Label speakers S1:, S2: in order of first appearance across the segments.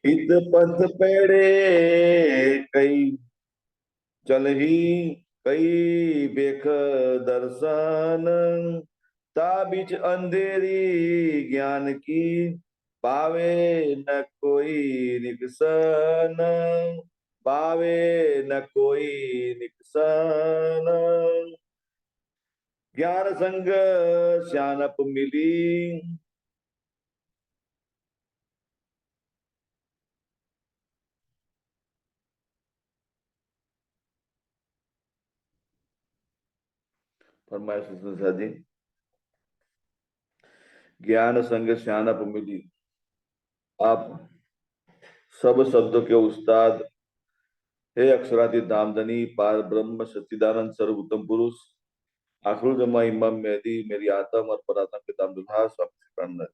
S1: इत पंथ पेड़े कई चल ही कई बेख दर्शन ताबिच अंधेरी ज्ञान की पावे न कोई निकसन पावे न कोई निकसन ज्ञान संग श्यानप मिली। फरमाइश जी। ज्ञान संग श्यानप मिली। आप सब शब्दों के उस्ताद, हे अक्षरातीत धामधनी पार ब्रह्म सच्चिदानंद सर्वोत्तम पुरुष, आखिर जमा इमाम मेहदी, मेरी आत्म और परात्म पिताम दुल्हा स्वामी।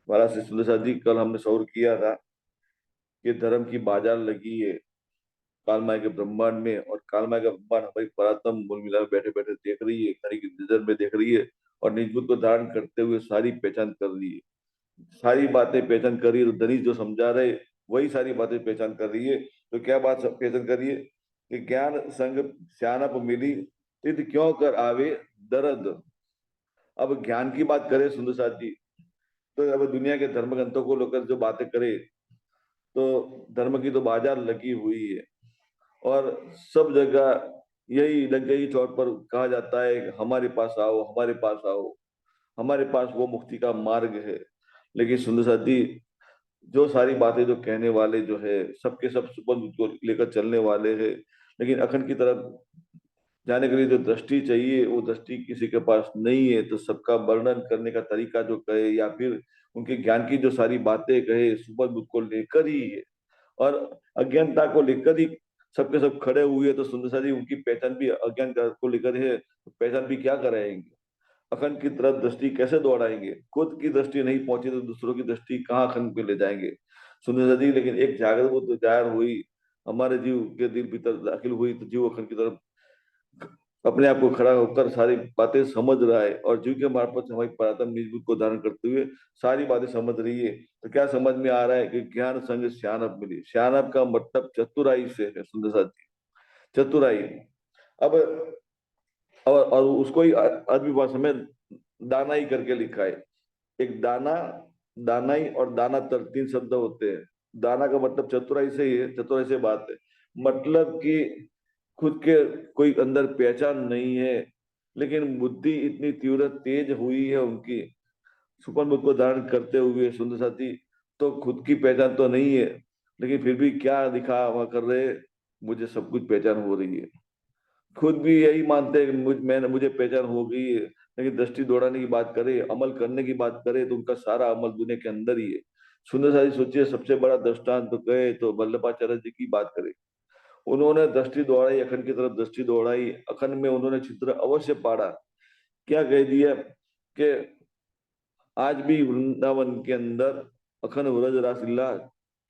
S1: महाराज श्री सुंदर साहब जी, कल हमने शौर किया था कि धर्म की बाजार लगी है कालमाई के ब्रह्मांड में, और कालमाई का ब्रह्मांड हमारी परात्म मूल मिला बैठे बैठे देख रही है, खड़ी की नजर में देख रही है, और निजबुद्ध को धारण करते हुए सारी पहचान कर रही है। सारी बातें पहचान कर रही है, तो धनी जो समझा रहे वही सारी बातें पहचान कर रही है। तो क्या बात पहचान कर रही है कि ज्ञान संग सियानप मिली, तित क्यों कर आवे दर्द। अब ज्ञान की बात करें सुंदर साथ जी, तो अब दुनिया के धर्म ग्रंथों को लेकर जो बातें करे, तो धर्म की तो बाजार लगी हुई है, और सब जगह यही लंका की चौक पर कहा जाता है कि हमारे पास आओ, हमारे पास आओ, हमारे पास वो मुक्ति का मार्ग है। लेकिन सुंदर साथ जी, जो सारी बातें जो कहने वाले जो है, सबके सब सुपर को लेकर चलने वाले हैं, लेकिन अखंड की तरफ जाने के लिए जो दृष्टि चाहिए वो दृष्टि किसी के पास नहीं है। तो सबका वर्णन करने का तरीका जो कहे, या फिर उनके ज्ञान की जो सारी बातें कहे, सुपर बुद्ध को लेकर ही है, और अज्ञानता को लेकर ही सबके सब खड़े हुए। तो सुंदर सा जी, उनकी पहचान भी अज्ञान को लेकर है, तो पहचान भी क्या कराएंगे, अखंड की तरफ दृष्टि कैसे दौड़ाएंगे। खुद की दृष्टि नहीं पहुंची तो दूसरों की दृष्टि कहाँ अखंड पे ले जाएंगे। सुंदर सा जी, लेकिन एक जागृत बुद्ध जाहिर हुई, हमारे जीव के दिल भीतर दाखिल हुई, तो जीव अखंड की तरफ अपने आप को खड़ा होकर सारी बातें समझ रहा है, और जीव के मार्फत से हमारी परात्म निज बुद्ध को धारण करते हुए सारी बातें समझ रही है। तो क्या समझ में आ रहा है कि ज्ञान संग श्यानप मिली। श्यानप का मतलब चतुराई से है सुंदर साथी, चतुराई। अब और उसको ही अरबी भाषा में दानाई करके लिखा है। एक दाना, दानाई और दानातर तीन शब्द होते हैं। दाना का मतलब चतुराई से ही है, चतुराई से बात है, मतलब कि खुद के कोई अंदर पहचान नहीं है, लेकिन बुद्धि इतनी तीव्र तेज हुई है उनकी सुपर बुद्ध को धारण करते हुए सुंदर साथी, तो खुद की पहचान तो नहीं है, लेकिन फिर भी क्या दिखा हुआ कर रहे हैं, मुझे सब कुछ पहचान हो रही है। खुद भी यही मानते हैं कि मुझे पहचान हो गई है, लेकिन दृष्टि दौड़ाने की बात करे, अमल करने की बात करे, तो उनका सारा अमल दुनिया के अंदर ही है। सुंदर साथी सोचिए, सबसे बड़ा दृष्टांत तो कहे तो वल्लभाचार्य जी की बात करें। उन्होंने दृष्टि दौड़ाई, अखंड की तरफ दृष्टि दौड़ाई, अखंड में उन्होंने चित्र अवश्य पाड़ा। क्या कह दिया कि आज भी वृंदावन के अंदर अखंड व्रज रास लीला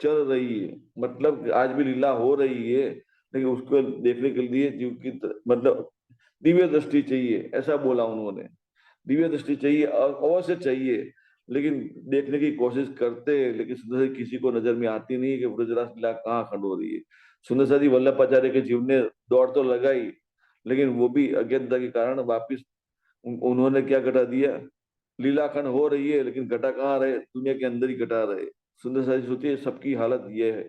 S1: चल रही है, मतलब आज भी लीला हो रही है, लेकिन उसको देखने के लिए जीव की मतलब दिव्य दृष्टि चाहिए, ऐसा बोला उन्होंने। दिव्य दृष्टि चाहिए, अवश्य चाहिए, लेकिन देखने की कोशिश करते हैं, लेकिन सुंदर सी किसी को नजर में आती नहीं है कि ब्रजरास लीला कहाँ खंड हो रही है। सुंदर सा जी वल्लभाचार्य के जीव ने दौड़ तो लगाई, लेकिन वो भी अज्ञानता के कारण वापिस उन्होंने क्या घटा दिया, लीलाखंड हो रही है, लेकिन घटा कहाँ रहे, दुनिया के अंदर ही घटा रहे। सुंदर सा जी सोचिए, सबकी हालत ये है।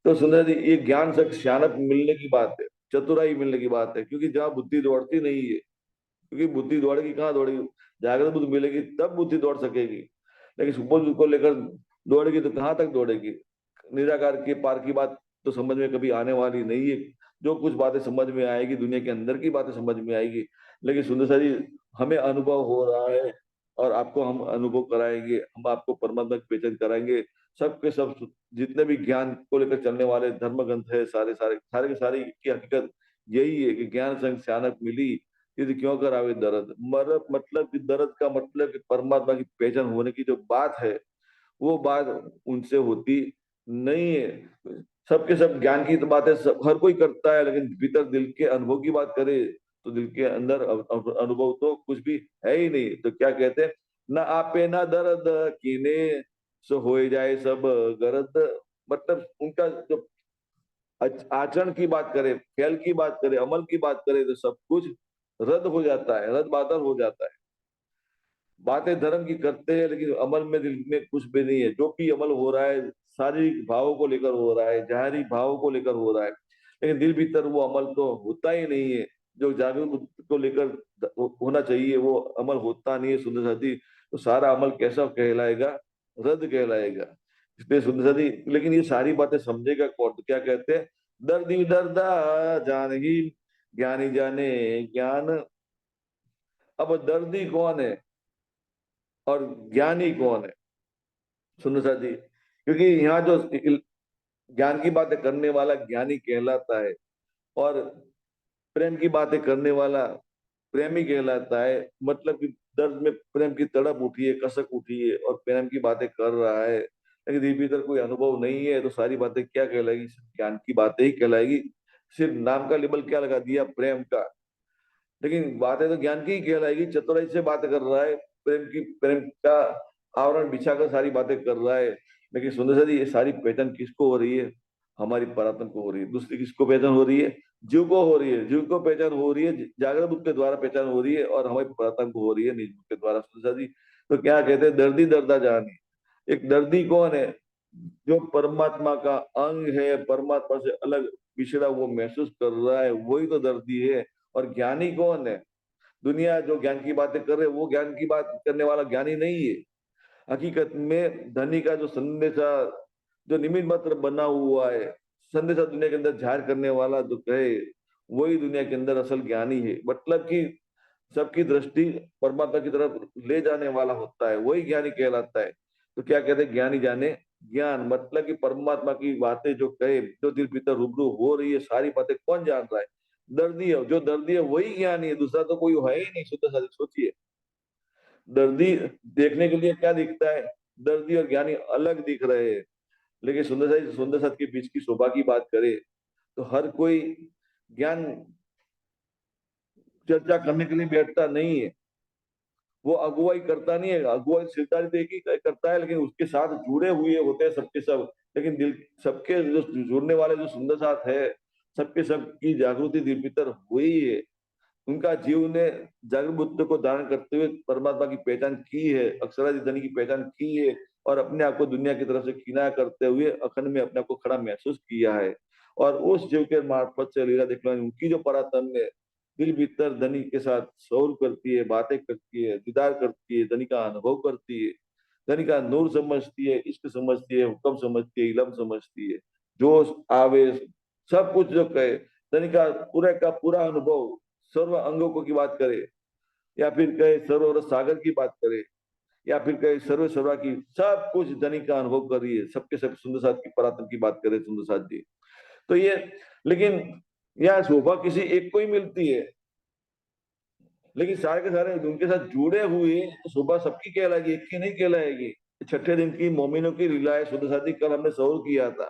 S1: तो सुंदर जी, ये ज्ञान से सियानप मिलने की बात है, चतुराई मिलने की बात है, क्योंकि जहाँ बुद्धि दौड़ती नहीं है, क्योंकि बुद्धि दौड़ेगी कहाँ दौड़ेगी, जागृत बुद्धि मिलेगी तब बुद्धि दौड़ सकेगी, लेकिन सुबह बुद्धि को लेकर दौड़ेगी तो कहाँ तक दौड़ेगी। निराकार के पार की बात तो समझ में कभी आने वाली नहीं है। जो कुछ बातें समझ में आएगी, दुनिया के अंदर की बातें समझ में आएगी, लेकिन सुंदर सा जी, हमें अनुभव हो रहा है, और आपको हम अनुभव कराएंगे, हम आपको परमात्मा की पहचान कराएंगे। सबके सब जितने भी ज्ञान को लेकर चलने वाले धर्म ग्रंथ है, सारे सारे सारे के सारे की हकीकत यही है कि ज्ञान संग सियानक मिली, यदि क्यों करावे दर्द। मर मतलब कि दर्द का मतलब कि परमात्मा की पहचान होने की जो बात है, वो बात उनसे होती नहीं है। सबके सब ज्ञान की तो बातें सब हर कोई करता है, लेकिन भीतर दिल के अनुभव की बात करे, तो दिल के अंदर अनुभव तो कुछ भी है ही नहीं। तो क्या कहते हैं, न आपे न दर्द कीने सो हो जाए सब गरज। मतलब उनका जो आचरण की बात करें, ख्याल की बात करें, अमल की बात करें, तो सब कुछ रद्द हो जाता है, रद्द बातल हो जाता है। बातें धर्म की करते हैं लेकिन अमल में दिल में कुछ भी नहीं है। जो भी अमल हो रहा है शारीरिक भावों को लेकर हो रहा है, जाहिरी भावों को लेकर हो रहा है, लेकिन दिल भीतर वो अमल तो होता ही नहीं है। जो जागरूक को लेकर होना चाहिए वो अमल होता नहीं है सुंदर साथी। तो सारा अमल कैसा कहलाएगा? रद्द कहलाएगा। इसलिए सुंदर साथी, लेकिन ये सारी बातें समझेगा कौन? तो क्या कहते हैं, दर्दी दर्दा जान ही ज्ञानी जाने ज्ञान। अब दर्दी कौन है और ज्ञानी कौन है सुनो सर जी? क्योंकि यहाँ जो ज्ञान की बातें करने वाला ज्ञानी कहलाता है, और प्रेम की बातें करने वाला प्रेमी कहलाता है। मतलब कि दर्द में प्रेम की तड़प उठी है, कसक उठी है, और प्रेम की बातें कर रहा है, लेकिन दिल भीतर कोई अनुभव नहीं है, तो सारी बातें क्या कहलाएगी? सिर्फ ज्ञान की बातें ही कहलाएगी। सिर्फ नाम का लेबल क्या लगा दिया, प्रेम का, लेकिन बातें तो ज्ञान की ही कहलाएगी। चतुराई से बात कर रहा है, प्रेम का आवरण बिछाकर सारी बातें कर रहा है। लेकिन सुंदर सर, ये सारी पहचान किसको हो रही है? हमारी परात्म को हो रही है। दूसरी किसको पहचान हो रही है? जीव को हो रही है। जीव को पहचान हो रही है, जागृत बुद्ध के द्वारा पहचान हो रही है, और हमारी परात्म को हो रही है निज बुद्ध के द्वारा। सुंदर सर जी, तो क्या कहते हैं, दर्दी दर्दा जानी। एक दर्दी कौन है? जो परमात्मा का अंग है, परमात्मा से अलग पिछड़ा वो महसूस कर रहा है, वही तो दर्दी है। और ज्ञानी कौन है? दुनिया जो ज्ञान की बातें कर रहे हैं, वो ज्ञान की बात करने वाला ज्ञानी नहीं है। हकीकत में धनी का जो संदेशा, जो निमित्त मात्र बना हुआ है, संदेशा दुनिया के अंदर जाहिर करने वाला जो कहे, वही दुनिया के अंदर असल ज्ञानी है। मतलब कि सबकी दृष्टि परमात्मा की तरफ ले जाने वाला होता है, वही ज्ञानी कहलाता है। तो क्या कहते हैं, ज्ञानी जाने ज्ञान। मतलब कि परमात्मा की बातें जो कहे, जो दिल भीतर रूबरू हो रही है, सारी बातें कौन जान रहा है? दर्दी है। जो दर्दी है वही ज्ञानी है, दूसरा तो कोई है ही नहीं। शुद्ध साधक सोचिए, दर्दी देखने के लिए क्या दिखता है? दर्दी और ज्ञानी अलग दिख रहे हैं, लेकिन सुंदर साथ के बीच की शोभा की बात करें, तो हर कोई ज्ञान चर्चा करने के लिए बैठता नहीं है। वो अगुवाई करता नहीं है। अगुवाई सिरदारी तो एक ही करता है, लेकिन उसके साथ जुड़े हुए होते हैं सबके सब। लेकिन दिल सबके जो जुड़ने वाले जो सुंदर साथ है, सबके सब की जागृति दिल भीतर हुई है। उनका जीव ने जागृत बुद्ध को धारण करते हुए परमात्मा की पहचान की है, अक्षराधिधनी की पहचान की है, और अपने आप को दुनिया की तरफ से किनारा करते हुए अखंड में अपने आप को खड़ा महसूस किया है। और उस जीव के मार्फत से लीला देखना, उनकी जो परातन है, दिल भीतर धनी के साथ शौर करती है, बातें करती है, दीदार करती है, धनी का अनुभव करती है, धनी का नूर समझती है, इश्क समझती है, हुक्म समझती है, इलम समझती है, जोश आवेश सब कुछ जो कहे, धनी का पूरा अनुभव, सर्व अंगों को की बात करे, या फिर कहे सर्व सागर की बात करे, या फिर कहे सर्व सर्वा की, सब कुछ धनी का अनुभव कर रही है। सबके सब सुंदर साथ की परात्म की बात करे सुंदर साथ जी। तो ये, लेकिन यहाँ शोभा किसी एक को ही मिलती है, लेकिन सारे के सारे उनके साथ जुड़े हुए तो शोभा सबकी कहलाएगी, एक की नहीं कहलाएगी। छठे दिन की मोमिनों की लीला है सुंदर साथी, कल हमने सौर किया था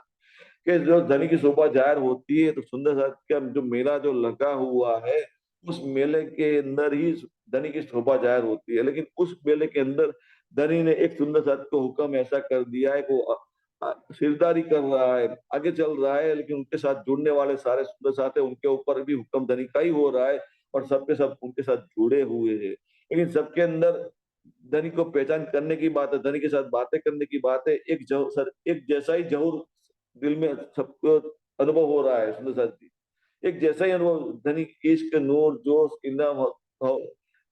S1: कि जो धनी की शोभा जाहिर होती है, तो सुंदर साथ का जो मेला जो लगा हुआ है, उस मेले के अंदर ही धनी की शोभा जाहिर होती है। लेकिन उस मेले के अंदर धनी ने एक सुंदर साथ को हुक्म ऐसा कर दिया है, वो सिरदारी कर रहा है, आगे चल रहा है, लेकिन उनके साथ जुड़ने वाले सारे सुंदर साथ है, उनके ऊपर भी हुक्म धनी का ही हो रहा है, और सबके सब उनके साथ जुड़े हुए हैं। लेकिन सबके अंदर धनी को पहचान करने की बात है, धनी के साथ बातें करने की बात है, एक जैसा ही जहूर दिल में सबको अनुभव हो रहा है सुंदर साथ जी। एक जैसा ही अनुभव, धनी इश्क नूर जोश इल्म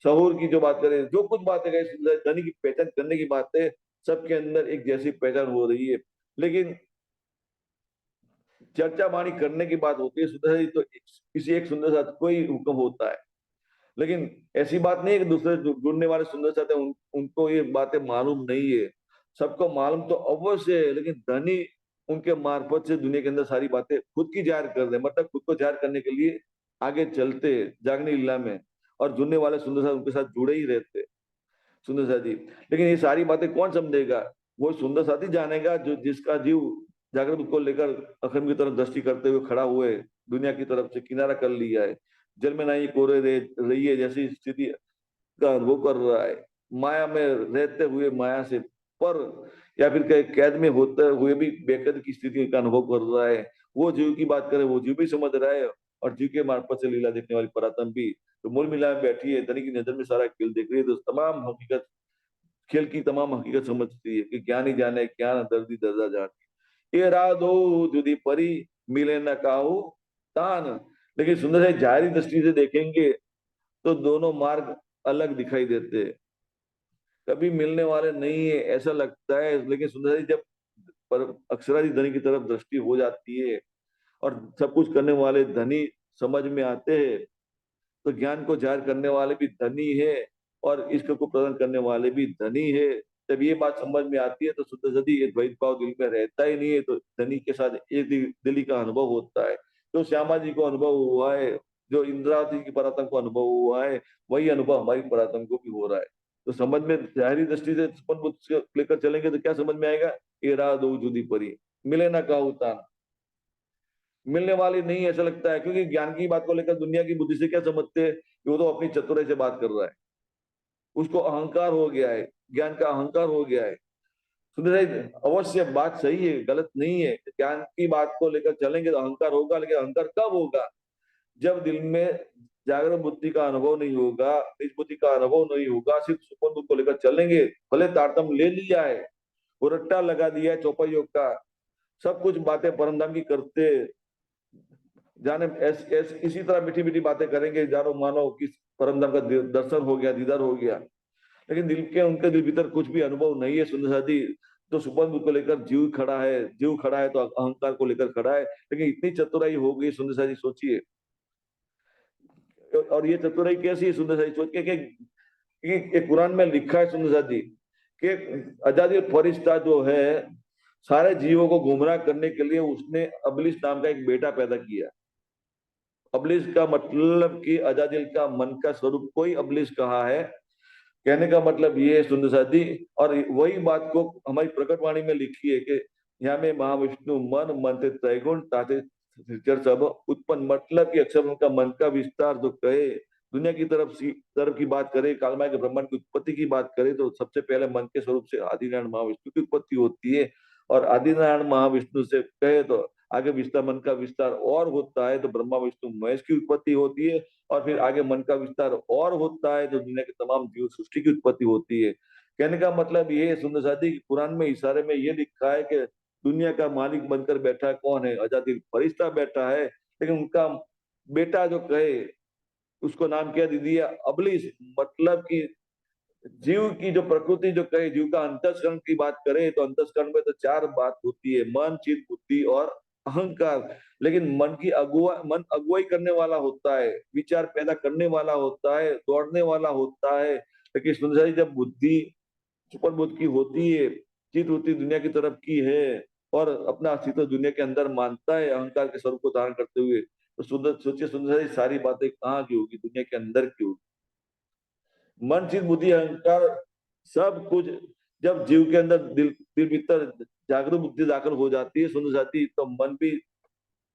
S1: शहूर की जो बात करें, जो कुछ बातें करें, धनी की पहचान करने की बातें, सबके अंदर एक जैसी पहचान हो रही है। लेकिन चर्चा वाणी करने की बात होती है सुंदर साथ, तो किसी एक सुंदर साथ को ही हुक्म होता है। लेकिन ऐसी बात नहीं है कि दूसरे जुड़ने वाले सुंदर साथ है उनको ये बातें मालूम नहीं है। सबको मालूम तो अवश्य है, लेकिन धनी उनके मार्फत से दुनिया के अंदर सारी बातें खुद की जाहिर कर दे, मतलब खुद को जाहिर करने के लिए आगे चलते जागने लीला में, और जुड़ने वाले सुंदर साथ उनके साथ जुड़े ही रहते सुंदर साथी। लेकिन ये सारी बातें कौन समझेगा? वो सुंदर साथी जानेगा जो जिसका जीव जागृत को लेकर अखंड की तरफ दृष्टि करते हुए खड़ा हुए, दुनिया की तरफ से किनारा कर लिया है, जल में नहीं कोरे रही है जैसी स्थिति का अनुभव कर रहा है, माया में रहते हुए माया से पर या फिर कैद में होते हुए भी बेकैद की स्थिति का अनुभव कर रहा है, वो जीव की बात करे, वो जीव भी समझ रहा है, और जीव के मार्फत से लीला देखने वाली परात्म भी तो मूल मिला में बैठी है, धनी की नजर में सारा खेल देख रही है, तो तमाम हकीकत, खेल की तमाम हकीकत समझती है कि ज्ञान ही जाने ज्ञान दर्दी दर्जा जान, ये राह दो जुदी परी, मिले न काहू तान। लेकिन सुंदर है जाहिरी दृष्टि से देखेंगे तो दोनों मार्ग अलग दिखाई देते हैं, कभी मिलने वाले नहीं है ऐसा लगता है, लेकिन सुंदर जब पर अक्षराधि धनी की तरफ दृष्टि हो जाती है और सब कुछ करने वाले धनी समझ में आते हैं, तो ज्ञान को जाहिर करने वाले भी धनी है और इश्क को प्रदान करने वाले भी धनी है। जब ये बात समझ में आती है तो शुद्ध सदी ये द्वैत भाव दिल में रहता ही नहीं है, तो धनी के साथ एक दिली का अनुभव होता है। जो श्यामा जी को अनुभव हुआ है, जो इंद्रावती की परातम को अनुभव हुआ है, वही अनुभव हमारी परातम को भी हो रहा है। तो समझ में जाहिरी दृष्टि से स्पष्ट बुद्ध से लेकर चलेंगे तो क्या समझ में आएगा, ये राह दो जुदी परी, मिले ना काहू तान, मिलने वाली नहीं ऐसा लगता है, क्योंकि ज्ञान की बात को लेकर दुनिया की बुद्धि से क्या समझते हैं कि वो तो अपनी चतुराई से बात कर रहा है, उसको अहंकार हो गया है, ज्ञान का अहंकार हो गया है। सुनिए अवश्य बात सही है, गलत नहीं है, ज्ञान की बात को लेकर चलेंगे तो अहंकार होगा, लेकिन अहंकार कब होगा, जब दिल में जागृत बुद्धि का अनुभव नहीं होगा, निज बुद्धि का अनुभव नहीं होगा, सिर्फ सुपन बुद्धि को लेकर चलेंगे, भले तारतम ले लिया है, वो रट्टा लगा दिया है चौपाइयों का, सब कुछ बातें परमधाम की करते जाने इसी तरह मीठी मीठी बातें करेंगे, जानो मानो कि परमधाम का दर्शन हो गया, दीदार हो गया, लेकिन दिल के उनके दिल भीतर कुछ भी अनुभव नहीं है सुंदर साथी। तो सुपन को लेकर जीव खड़ा है, जीव खड़ा है तो अहंकार को लेकर खड़ा है, लेकिन इतनी चतुराई हो गई सुंदर साथी, सोचिए। और ये चतुराई कैसी है सुंदर साथी, सोचिए कि कुरान में लिखा है सुंदर साथी कि आजादी फरिश्ता जो है सारे जीवों को गुमराह करने के लिए उसने अबलिस नाम का एक बेटा पैदा किया। अबलिस का मतलब कि अजादिल का मन का स्वरूप कोई अबलिस कहा है, कहने का मतलब ये है सुंदर साथी। और वही बात को हमारी प्रकट वाणी में लिखी है कि यहाँ में महाविष्णु मन मन से त्रैगुण ताते सब उत्पन्न, मतलब कि अक्षर उनका मन का विस्तार जो कहे, दुनिया की तरफ की बात करे, कालमाय के ब्रह्मांड की उत्पत्ति की बात करे, तो सबसे पहले मन के स्वरूप से आदिनारायण महाविष्णु की उत्पत्ति होती है। और आदिनारायण महाविष्णु से कहे तो आगे विस्तार, मन का विस्तार और होता है तो ब्रह्मा विष्णु महेश की उत्पत्ति होती है, और फिर आगे मन का विस्तार और होता है तो दुनिया के तमाम जीव सृष्टि की उत्पत्ति होती है। कहने का मतलब ये है सुंदर साथी, कुरान में इशारे में ये लिखा है कि दुनिया का मालिक बनकर बैठा कौन है, अजादिल फरिश्ता बैठा है, लेकिन उनका बेटा जो कहे उसको नाम क्या दे दिया, अबलिस। मतलब कि जीव की जो प्रकृति जो कहे, जीव का अंतस्करण की बात करें तो अंतस्करण में तो चार बात होती है, मन चित्त बुद्धि और अहंकार। लेकिन मन अगुवाई करने वाला होता है, विचार पैदा करने वाला होता है, दौड़ने वाला होता है। लेकिन सुंदर जब बुद्धि सुपर बुद्ध की होती है, चित्त वृत्ति दुनिया की तरफ की है और अपना अस्तित्व दुनिया के अंदर मानता है अहंकार के स्वरूप को धारण करते हुए, तो सुंदर सोचिए सुंदर सारी बातें कहाँ की होगी, दुनिया के अंदर की होगी। मन चित बुद्धि अहंकार सब कुछ जब जीव के अंदर दिल भीतर जागरूक बुद्धि दाखिल हो जाती है सुन जाती, तो मन भी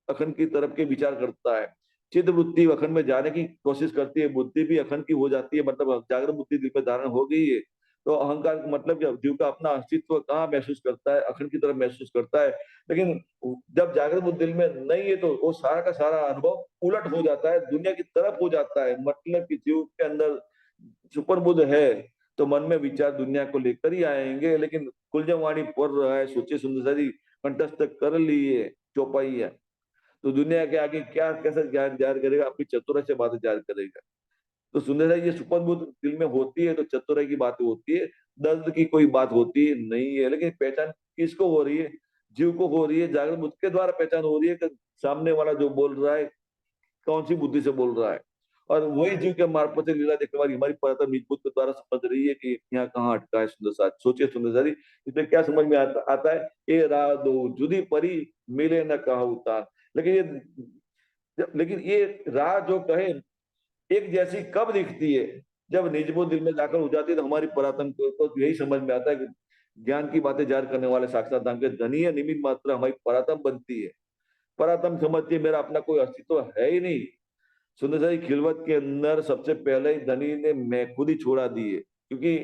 S1: अखंड की तरफ के विचार करता है, चित्त वृत्ति अखंड में जाने की कोशिश करती है, बुद्धि भी अखंड की हो जाती है, मतलब जागरूक बुद्धि दिल में धारण हो गई है। तो अहंकार का मतलब कि जीव का अपना अस्तित्व कहाँ महसूस करता है, अखंड की तरफ महसूस करता है। लेकिन जब जागृत बुद्धि दिल में नहीं है तो वो सारा का सारा अनुभव उलट हो जाता है, दुनिया की तरफ हो जाता है। मतलब कि जीव के अंदर सुपर बुद्ध है तो मन में विचार दुनिया को लेकर ही आएंगे, लेकिन कुलजवाणी पढ़ रहा है, सोचे सुंदरी कंठस्थ कर लिए चौपाई है, तो दुनिया के आगे क्या कैसे ज्ञान जाहिर करेगा, अपनी चतुराई से बातें जाहिर करेगा। तो सुंदर ये सुपर बुद्ध दिल में होती है तो चतुराई की बातें होती है, दर्द की कोई बात होती नहीं है। लेकिन पहचान किसको हो रही है, जीव को हो रही है, जागृत बुद्ध के द्वारा पहचान हो रही है कि सामने वाला जो बोल रहा है कौन सी बुद्धि से बोल रहा है, और वही जीव के मार्फत से लीला देखने वाली हमारी परतम निज बुद्ध के द्वारा समझ रही है कि यहाँ कहाँ अटका है सुंदर साथ। सोचिए सुंदर सारी, इसमें क्या समझ में आता है, ए राह दो जुदी परी, मिले न कहा उतार। लेकिन ये राह जो कहे एक जैसी कब दिखती है, जब निजबो दिल में जाकर हो जाती है, तो हमारी परातम को तो यही समझ में आता है कि ज्ञान की बातें जार करने वाले साक्षात धाम के धनी है, निमित मात्रा हमारी परातम बनती है। परातम समझती है मेरा अपना कोई अस्तित्व है ही नहीं। सुंदर सी खिलवत के अंदर सबसे पहले ही धनी ने मैं खुद ही छोड़ा दी है, क्योंकि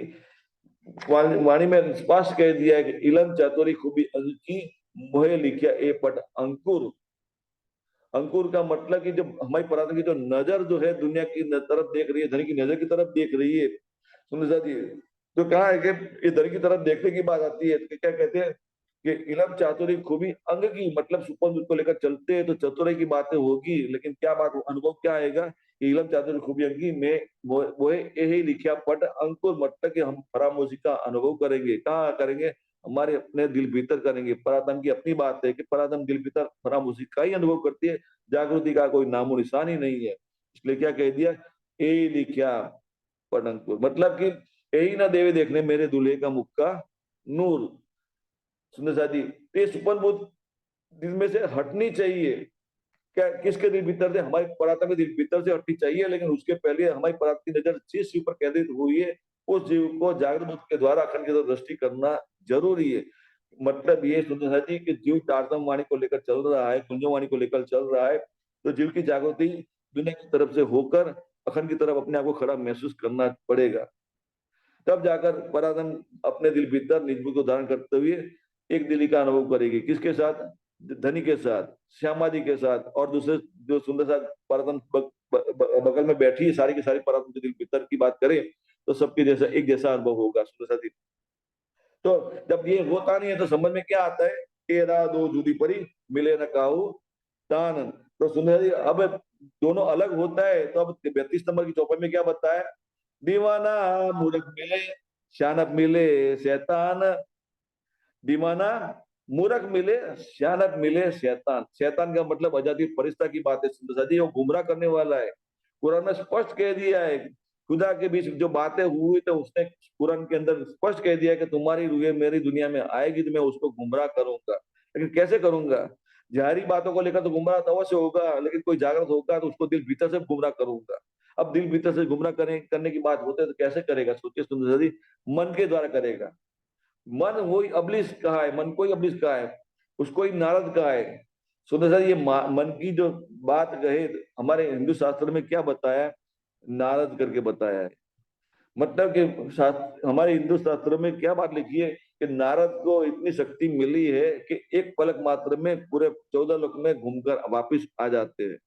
S1: वाणी में स्पष्ट कह दिया है कि इलम चातुरी खूबी अंग की, मोहे लिखिया ए पट अंकुर। अंकुर का मतलब कि जब हमारी पराक्रम की जो नजर जो है दुनिया की तरफ देख रही है, धनी की नजर की तरफ देख रही है, सुंदर जी, तो कहा है कि ये धनी की तरफ देखने की बात आती है तो क्या कहते हैं कि इलम चातुरी खूबी अंग की, मतलब सुपन को लेकर चलते हैं तो चतुराई की बातें होगी, लेकिन क्या बात अनुभव क्या आएगा कि इलम चातुरी खूबी अंगी में वो यही लिखा पट अंकुर, मतलब कि हम फरामोशी का अनुभव करेंगे। कहाँ करेंगे? हमारे अपने दिल भीतर करेंगे। परातम की अपनी बात है कि परातम दिल भीतर फरामोशी का ही अनुभव करती है, जागृति का कोई नामो निशान ही नहीं है। इसलिए क्या कह दिया, ए लिखा पट अंकुर, मतलब कि यही ना देवे देखने मेरे दूल्हे का मुख का नूर। सुंदर साथ जी, तो ये सुपन बुद्ध दिल में से हटनी चाहिए। क्या किसके दिल भीतर से? हमारी परात्मा के दिल भीतर से हटनी चाहिए, लेकिन उसके पहले हमारी परात्मा की नजर जिस जीव पर केंद्रित हुई है उस जीव को जागृत बुद्ध के द्वारा अखंड की तरफ दृष्टि करना जरूरी है। मतलब ये सुंदर जी कि जीव तारतम वाणी को लेकर चल रहा है, कुंजो वाणी को लेकर चल रहा है, तो जीव की जागृति दुनिया की तरफ से होकर अखंड की तरफ अपने आप को खड़ा महसूस करना पड़ेगा। तब जाकर पराधन अपने दिल भीतर निज को धारण करते हुए एक दिली का अनुभव करेगी। किसके साथ? धनी के साथ, श्यामा जी के साथ, और दूसरे जो सुंदर साथ पराधन बगल में बैठी है, सारी की सारी पराधन के दिल भीतर की बात करें तो सबके जैसा एक जैसा अनुभव होगा सुंदर साथी। तो जब ये होता नहीं है तो समझ में क्या आता है? तेरा दो जुदी परी मिले न काहू तान। तो सुंदर जी अब दोनों अलग होता है, तो अब 32 नंबर की चौपाई में क्या बताया? दीवाना मूर्ख मिले, सियानत मिले शैतान। दीवाना मूर्ख मिले, सियानत मिले शैतान। शैतान का मतलब आजादी फरिश्ता की बात है सुंदर सा जी, वो गुमराह करने वाला है। कुरान में स्पष्ट कह दिया है, खुदा के बीच जो बातें हुई तो उसने कुरान के अंदर स्पष्ट कह दिया है कि तुम्हारी रूह मेरी दुनिया में आएगी तो मैं उसको गुमराह करूंगा। लेकिन कैसे करूंगा? जाहिरी बातों को लेकर तो गुमराह तो अवश्य होगा, लेकिन कोई जागृत होगा तो उसको दिल भीतर से गुमराह करूंगा। अब दिल भीतर से गुमराह करने की बात होते है तो कैसे करेगा? सोचिए सुंदर जी, मन के द्वारा करेगा। मन वही अबलिस कहा है, मन को ही अबलिस कहा है, उसको ही नारद कहा है। सुनो सर, ये मन की जो बात कहे, हमारे हिंदू शास्त्र में क्या बताया? नारद करके बताया है। मतलब कि हमारे हिंदू शास्त्र में क्या बात लिखी है कि नारद को इतनी शक्ति मिली है कि एक पलक मात्र में पूरे 14 लोक में घूमकर वापिस आ जाते हैं।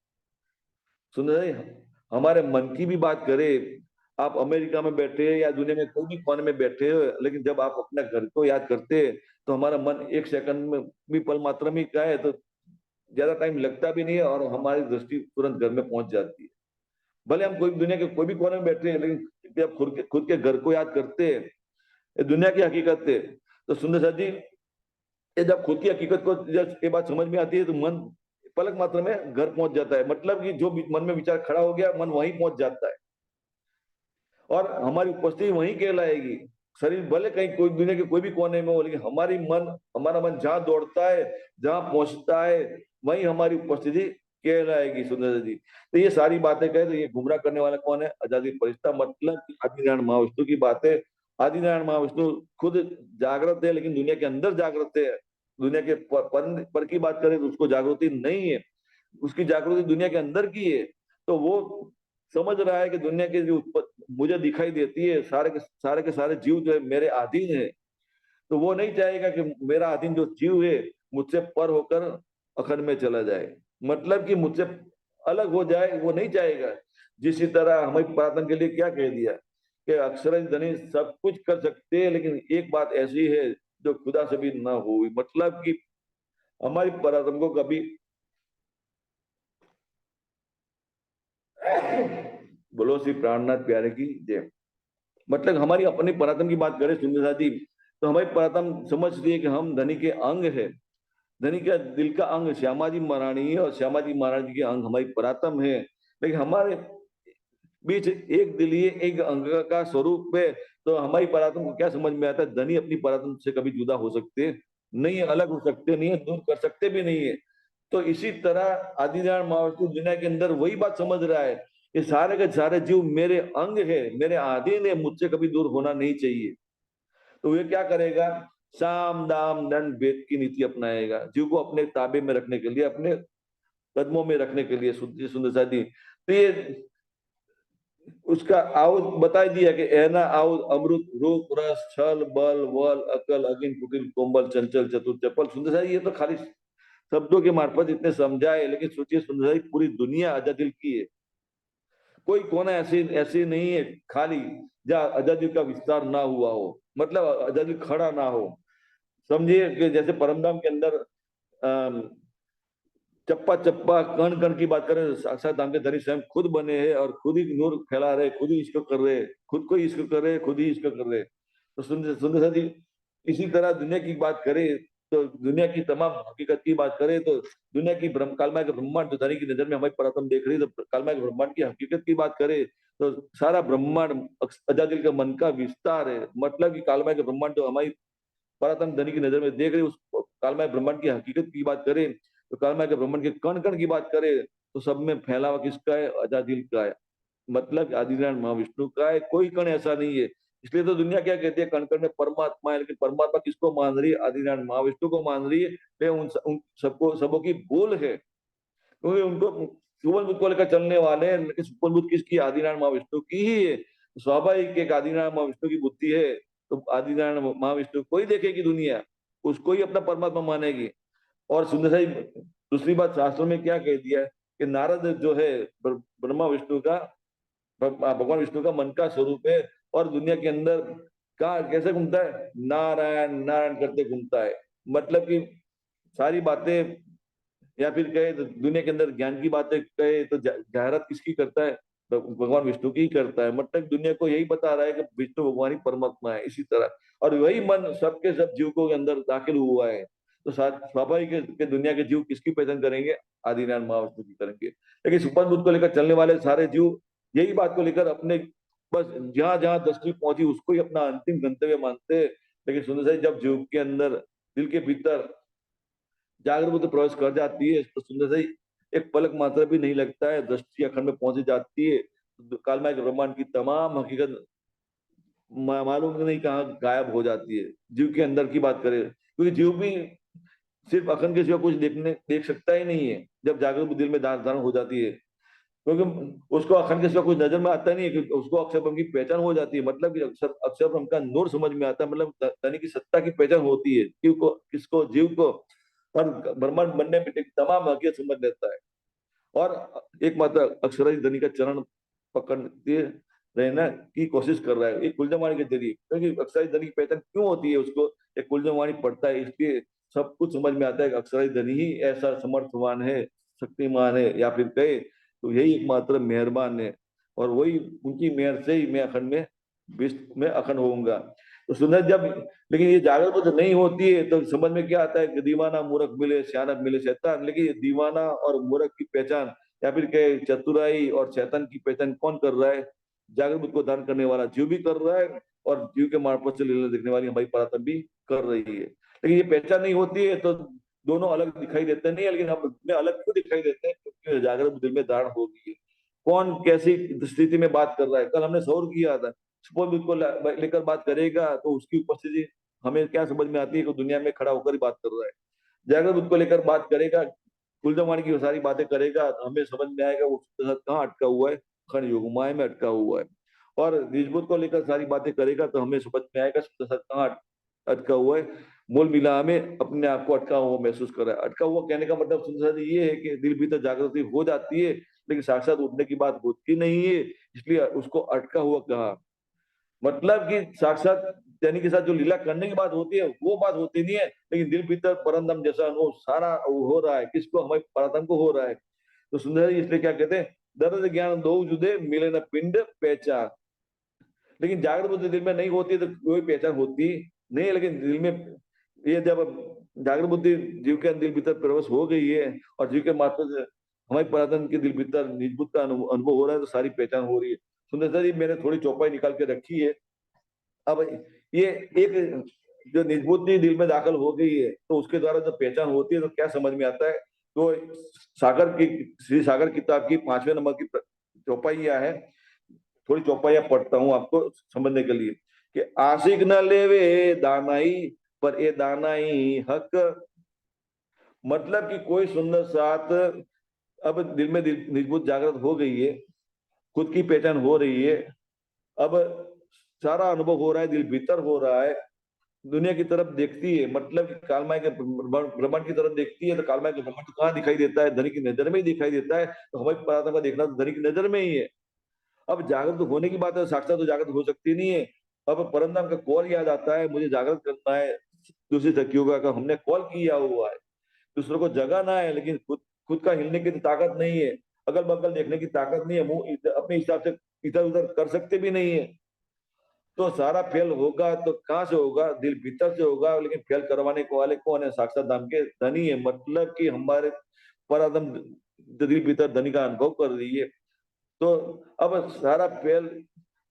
S1: सुन रहे हैं? हमारे मन की भी बात करें, आप अमेरिका में बैठे या दुनिया में कोई भी कोने में बैठे हो, लेकिन जब आप अपने घर को याद करते हैं तो हमारा मन एक सेकंड में भी पल मात्रा में क्या है, तो ज्यादा टाइम लगता भी नहीं है और हमारी दृष्टि तुरंत घर में पहुंच जाती है। भले हम कोई दुनिया के कोई भी कोने में बैठे हैं, लेकिन जब खुद के घर को याद करते हैं, ये दुनिया की हकीकत है। तो सुंदर सर जी, ये जब खुद की हकीकत को जब ये बात समझ में आती है तो मन पलक मात्र में घर पहुंच जाता है। मतलब कि जो मन में विचार खड़ा हो गया, मन वहीं पहुंच जाता है और हमारी उपस्थिति वहीं कहलाएगी। शरीर भले कहीं कोई दुनिया के कोई भी कोने में हो, लेकिन हमारा मन जहां दौड़ता है, जहां पहुंचता है, वहीं हमारी उपस्थिति कहलाएगी सुंदर जी। तो ये सारी बातें कहे तो ये गुमराह करने वाला कौन है? आजादी फरिश्ता, मतलब कि आदिनारायण महाविष्णु की बातें। आदिनारायण महाविष्णु खुद जागृत है, लेकिन दुनिया के अंदर जागृत है। दुनिया के पर की बात करें तो उसको जागृति नहीं है, उसकी जागृति दुनिया के अंदर की है। तो वो समझ रहा है कि दुनिया के जो मुझे दिखाई देती है, सारे के सारे जीव जो है मेरे अधीन है। तो वो नहीं चाहेगा कि मेरा अधीन जो जीव है मुझसे पर होकर अखंड में चला जाए, मतलब कि मुझसे अलग हो जाए, वो नहीं चाहेगा। जिस तरह हमारी प्रार्थना के लिए क्या कह दिया कि अक्षर धनी सब कुछ कर सकते हैं, लेकिन एक बात ऐसी है जो खुदा से भी ना हुई। मतलब कि हमारी प्रार्थना को कभी बोलो श्री प्राणनाथ प्यारे की जय। मतलब हमारी अपनी पराक्रम की बात करें सुंदर साथी, तो हमारी पराक्रम समझ रही है कि हम धनी के अंग है। धनी का दिल का अंग श्यामा जी महारानी है और श्यामा जी महारानी के अंग हमारी पराक्रम है। लेकिन हमारे बीच एक दिल ही एक अंग का स्वरूप है। तो हमारी पराक्रम को क्या समझ में आता है? धनी अपनी पराक्रम से कभी जुदा हो सकते नहीं है, अलग हो सकते नहीं है, दूर कर सकते भी नहीं है। तो इसी तरह आदिनारायण महाविष्णु दुनिया के अंदर वही बात समझ रहा है कि सारे के सारे जीव मेरे अंग है, मेरे अधीन है, मुझसे कभी दूर होना नहीं चाहिए। तो ये क्या करेगा? साम दाम दंड भेद की नीति अपनाएगा, जीव को अपने ताबे में रखने के लिए, अपने कदमों में रखने के लिए। सुंदर साथी, तो ये उसका आउट बता दिया कि ऐना आउट अमृत रूप रस छल बल वल अकल अगिन कुटिल कोमल चंचल चतुर चपल। सुंदर साहब ये तो खाली शब्दों के मार्फत इतने समझाए, लेकिन सोचिए सुंदर साहब पूरी दुनिया अजादिल की है। कोई कोना ऐसी ऐसी नहीं है खाली जहाँ अजादिल का विस्तार ना हुआ हो, मतलब अजादिल खड़ा ना हो। समझिए कि जैसे परमधाम के अंदर अम, चप्पा चप्पा कण कण की बात करें, साक्षात धाम के धनी स्वयं खुद बने हैं और खुद ही नूर फैला रहे, खुद ही इसको कर रहे, खुद को ही इसको कर रहे, खुद ही इसको कर रहे। तो सुंदर सुंदर साथी, इसी तरह दुनिया की बात करें तो दुनिया की तमाम हकीकत की बात करें तो दुनिया की ब्रह्म कालमा के ब्रह्मांड जो धनी की नजर में हमारी परात्म देख रही है, तो कालमा के ब्रह्मांड की हकीकत की बात करें तो सारा ब्रह्मांड अजादिल के मन का विस्तार है। मतलब कि कालमा के ब्रह्मांड जो हमारी परातम धनी की नजर में देख रहे, उस कालमय ब्रह्मांड की हकीकत की बात करें तो कालमय के ब्रह्मांड के कण कण की बात करें तो सब में फैला हुआ किसका है? अजादिल का है। मतलब आदिनारायण महाविष्णु का है, कोई कण ऐसा नहीं है। इसलिए तो दुनिया क्या कहती है, कण कण में परमात्मा है, लेकिन परमात्मा किसको मान रही है? आदिनारायण महाविष्णु को मान रही है। वे उन सबको सबों की भूल है, क्योंकि उनको सुपन बुद्ध को लेकर चलने वाले हैं, लेकिन सुपन बुद्ध किसकी? आदिनारायण महाविष्णु की ही है। स्वाभाविक एक आदिनारायण महाविष्णु की बुद्धि है, तो आदिनारायण महाविष्णु को ही देखेगी दुनिया, उसको ही अपना परमात्मा मानेगी। और सुंदर साई दूसरी बात, शास्त्रों में क्या कह दिया है कि नारद जो है ब्रह्मा विष्णु का, भगवान विष्णु का मन का स्वरूप है, और दुनिया के अंदर कहा कैसे घूमता है? नारायण नारायण करते घूमता है। मतलब कि सारी बातें, या फिर कहे तो दुनिया के अंदर ज्ञान की बातें कहे तो जाहिरात किसकी करता है? तो भगवान विष्णु की ही करता है। मतलब दुनिया को यही बता रहा है कि विष्णु भगवान ही परमात्मा है, इसी तरह। और वही मन सबके सब जीवों के अंदर दाखिल हुआ है, तो स्वाभाविक है कि दुनिया के जीव किसकी पहचान करेंगे? आदिनारायण महाविष्णु की करेंगे। लेकिन सुपन बुद्ध को लेकर चलने वाले सारे जीव यही बात को लेकर अपने बस जहां जहां दृष्टि पहुंची उसको ही अपना अंतिम गंतव्य मानते हैं। लेकिन सुंदर साई जब जीव के अंदर, दिल के भीतर जागृत बुद्धि प्रवेश कर जाती है तो सुंदर से एक पलक मात्रा भी नहीं लगता है, दृष्टि अखंड में पहुंच जाती है। तो कालमय ब्रह्मांड की तमाम हकीकत मालूम नहीं कहाँ गायब हो जाती है। जीव के अंदर की बात करें, क्योंकि जीव भी सिर्फ अखंड के सिवा कुछ देख सकता ही नहीं है जब जागृत बुद्धि में धारण हो जाती है। क्योंकि उसको अखंड के सिवा कुछ नजर में आता नहीं है, क्योंकि उसको अक्षर ब्रह्म की पहचान हो जाती है। मतलब कि अक्षर अक्षर ब्रह्म का नूर समझ में आता है, मतलब धनी की सत्ता की पहचान होती है। जीव को, किसको? जीव को। और ब्रह्मांड बनने में तमाम हकीकत समझ लेता है, और एकमात्र अक्षराधि धनी का चरण पकड़ते रहना की कोशिश कर रहा है एक कुलजमवाणी के जरिए। क्योंकि अक्षराधि धनी की पहचान क्यों होती है? उसको एक कुलजमवाणी पढ़ता है, इसलिए सब कुछ समझ में आता है कि अक्षराधि धनी ही ऐसा समर्थवान है, शक्तिमान है, या फिर कहे तो यही एकमात्र मेहरबान है। और वही उनकी मेहर से ही मैं अखंड में विश्व में अखंड होऊंगा। तो सुंदर जब, लेकिन ये जागृत बुद्ध नहीं होती है तो समझ में क्या आता है कि दीवाना मूर्ख मिले सियानक मिले शैतान। लेकिन ये दीवाना और मूर्ख की पहचान, या फिर के चतुराई और शैतान की पहचान कौन कर रहा है? जागृत बुद्ध को धारण करने वाला जीव भी कर रहा है, और जीव के मार्फत से लीला देखने वाली हमारी परात्म भी कर रही है। लेकिन ये पहचान नहीं होती है तो दोनों अलग दिखाई देते नहीं है। लेकिन हम में अलग क्यों दिखाई देते हैं? क्योंकि जागृत बुद्धि में धारण हो गई है। कौन कैसी स्थिति में बात कर रहा है? कल हमने सौर किया था, सुपौल बुद्ध को लेकर बात करेगा तो उसकी उपस्थिति हमें क्या समझ में आती है कि दुनिया में खड़ा होकर ही बात कर रहा है। जागृत बुद्ध को लेकर बात करेगा, कुलजमवाणी की सारी बातें करेगा तो हमें समझ में आएगा वो कहाँ अटका हुआ है? खंड युग माया में अटका हुआ है। और निजबुद्ध को लेकर सारी बातें करेगा तो हमें समझ में आएगा कहाँ अटका हुआ है? मूल मिला में अपने आप को अटका हुआ महसूस कर रहा है। अटका हुआ कहने का मतलब सुंदर ये है कि दिल भीतर जागृति हो जाती है, लेकिन साक्षात उठने की बात होती नहीं है, इसलिए उसको अटका हुआ कहा। मतलब कि साक्षात यानी के साथ जो लीला करने की बात होती है वो बात होती नहीं है, लेकिन दिल भीतर परमदम जैसा अनुभव सारा हो रहा है। किसको? हमारे परमदम को हो रहा है। तो सुंदर इसलिए क्या कहते हैं, दर्द ज्ञान दो जुदे मिले न पिंड पहचान। लेकिन जागृत बुद्धि दिल में नहीं होती तो कोई पहचान होती नहीं है। लेकिन दिल में ये जब जागृत बुद्धि जीव के दिल भीतर प्रवेश हो गई है और जीव के मार्फत से हमारे पुरातन के दिल भीतर निजबुद्ध का अनुभव हो रहा है, तो सारी पहचान हो रही है। सुंदर जी मैंने थोड़ी चौपाई निकाल के रखी है। अब ये एक जो निजबुद्धि दिल में दाखिल हो गई है तो उसके द्वारा जब पहचान होती है तो क्या समझ में आता है? तो सागर की, श्री सागर किताब की 5वें नंबर की चौपाइया है, थोड़ी चौपाइया पढ़ता हूँ आपको समझने के लिए कि आशिक न लेवे दानाई पर ए दानाई हक। मतलब कि कोई सुंदर साथ अब दिल में निजबुद्ध जागृत हो गई है, खुद की पहचान हो रही है। अब सारा अनुभव हो रहा है, दिल भीतर हो रहा है, दुनिया की तरफ देखती है, मतलब कि कालमाई के ब्रह्मांड की तरफ देखती है, तो कालमाई का ब्रह्मांड कहाँ दिखाई देता है? धनी की नजर में ही दिखाई देता है। तो हमारी परात्मा का देखना तो धनी की नजर में ही है। अब जागृत होने की बात है, साक्षात तो जागृत हो सकती नहीं है। अब परमधाम का कॉल याद आता है, मुझे जागृत करना है दूसरी शक्तियों का हमने कॉल किया हुआ है, दूसरों को जगाना है, लेकिन खुद खुद का हिलने की तो ताकत नहीं है, अगल बगल देखने की ताकत नहीं है, मुंह अपने हिसाब से इधर उधर कर सकते भी नहीं है। तो सारा फेल होगा तो कहाँ से होगा? दिल भीतर से होगा। लेकिन फेल करवाने को वाले कौन है? साक्षात धाम के धनी है, मतलब कि हमारे पराधम दिल भीतर धनी का अनुभव कर रही है। तो अब सारा फेल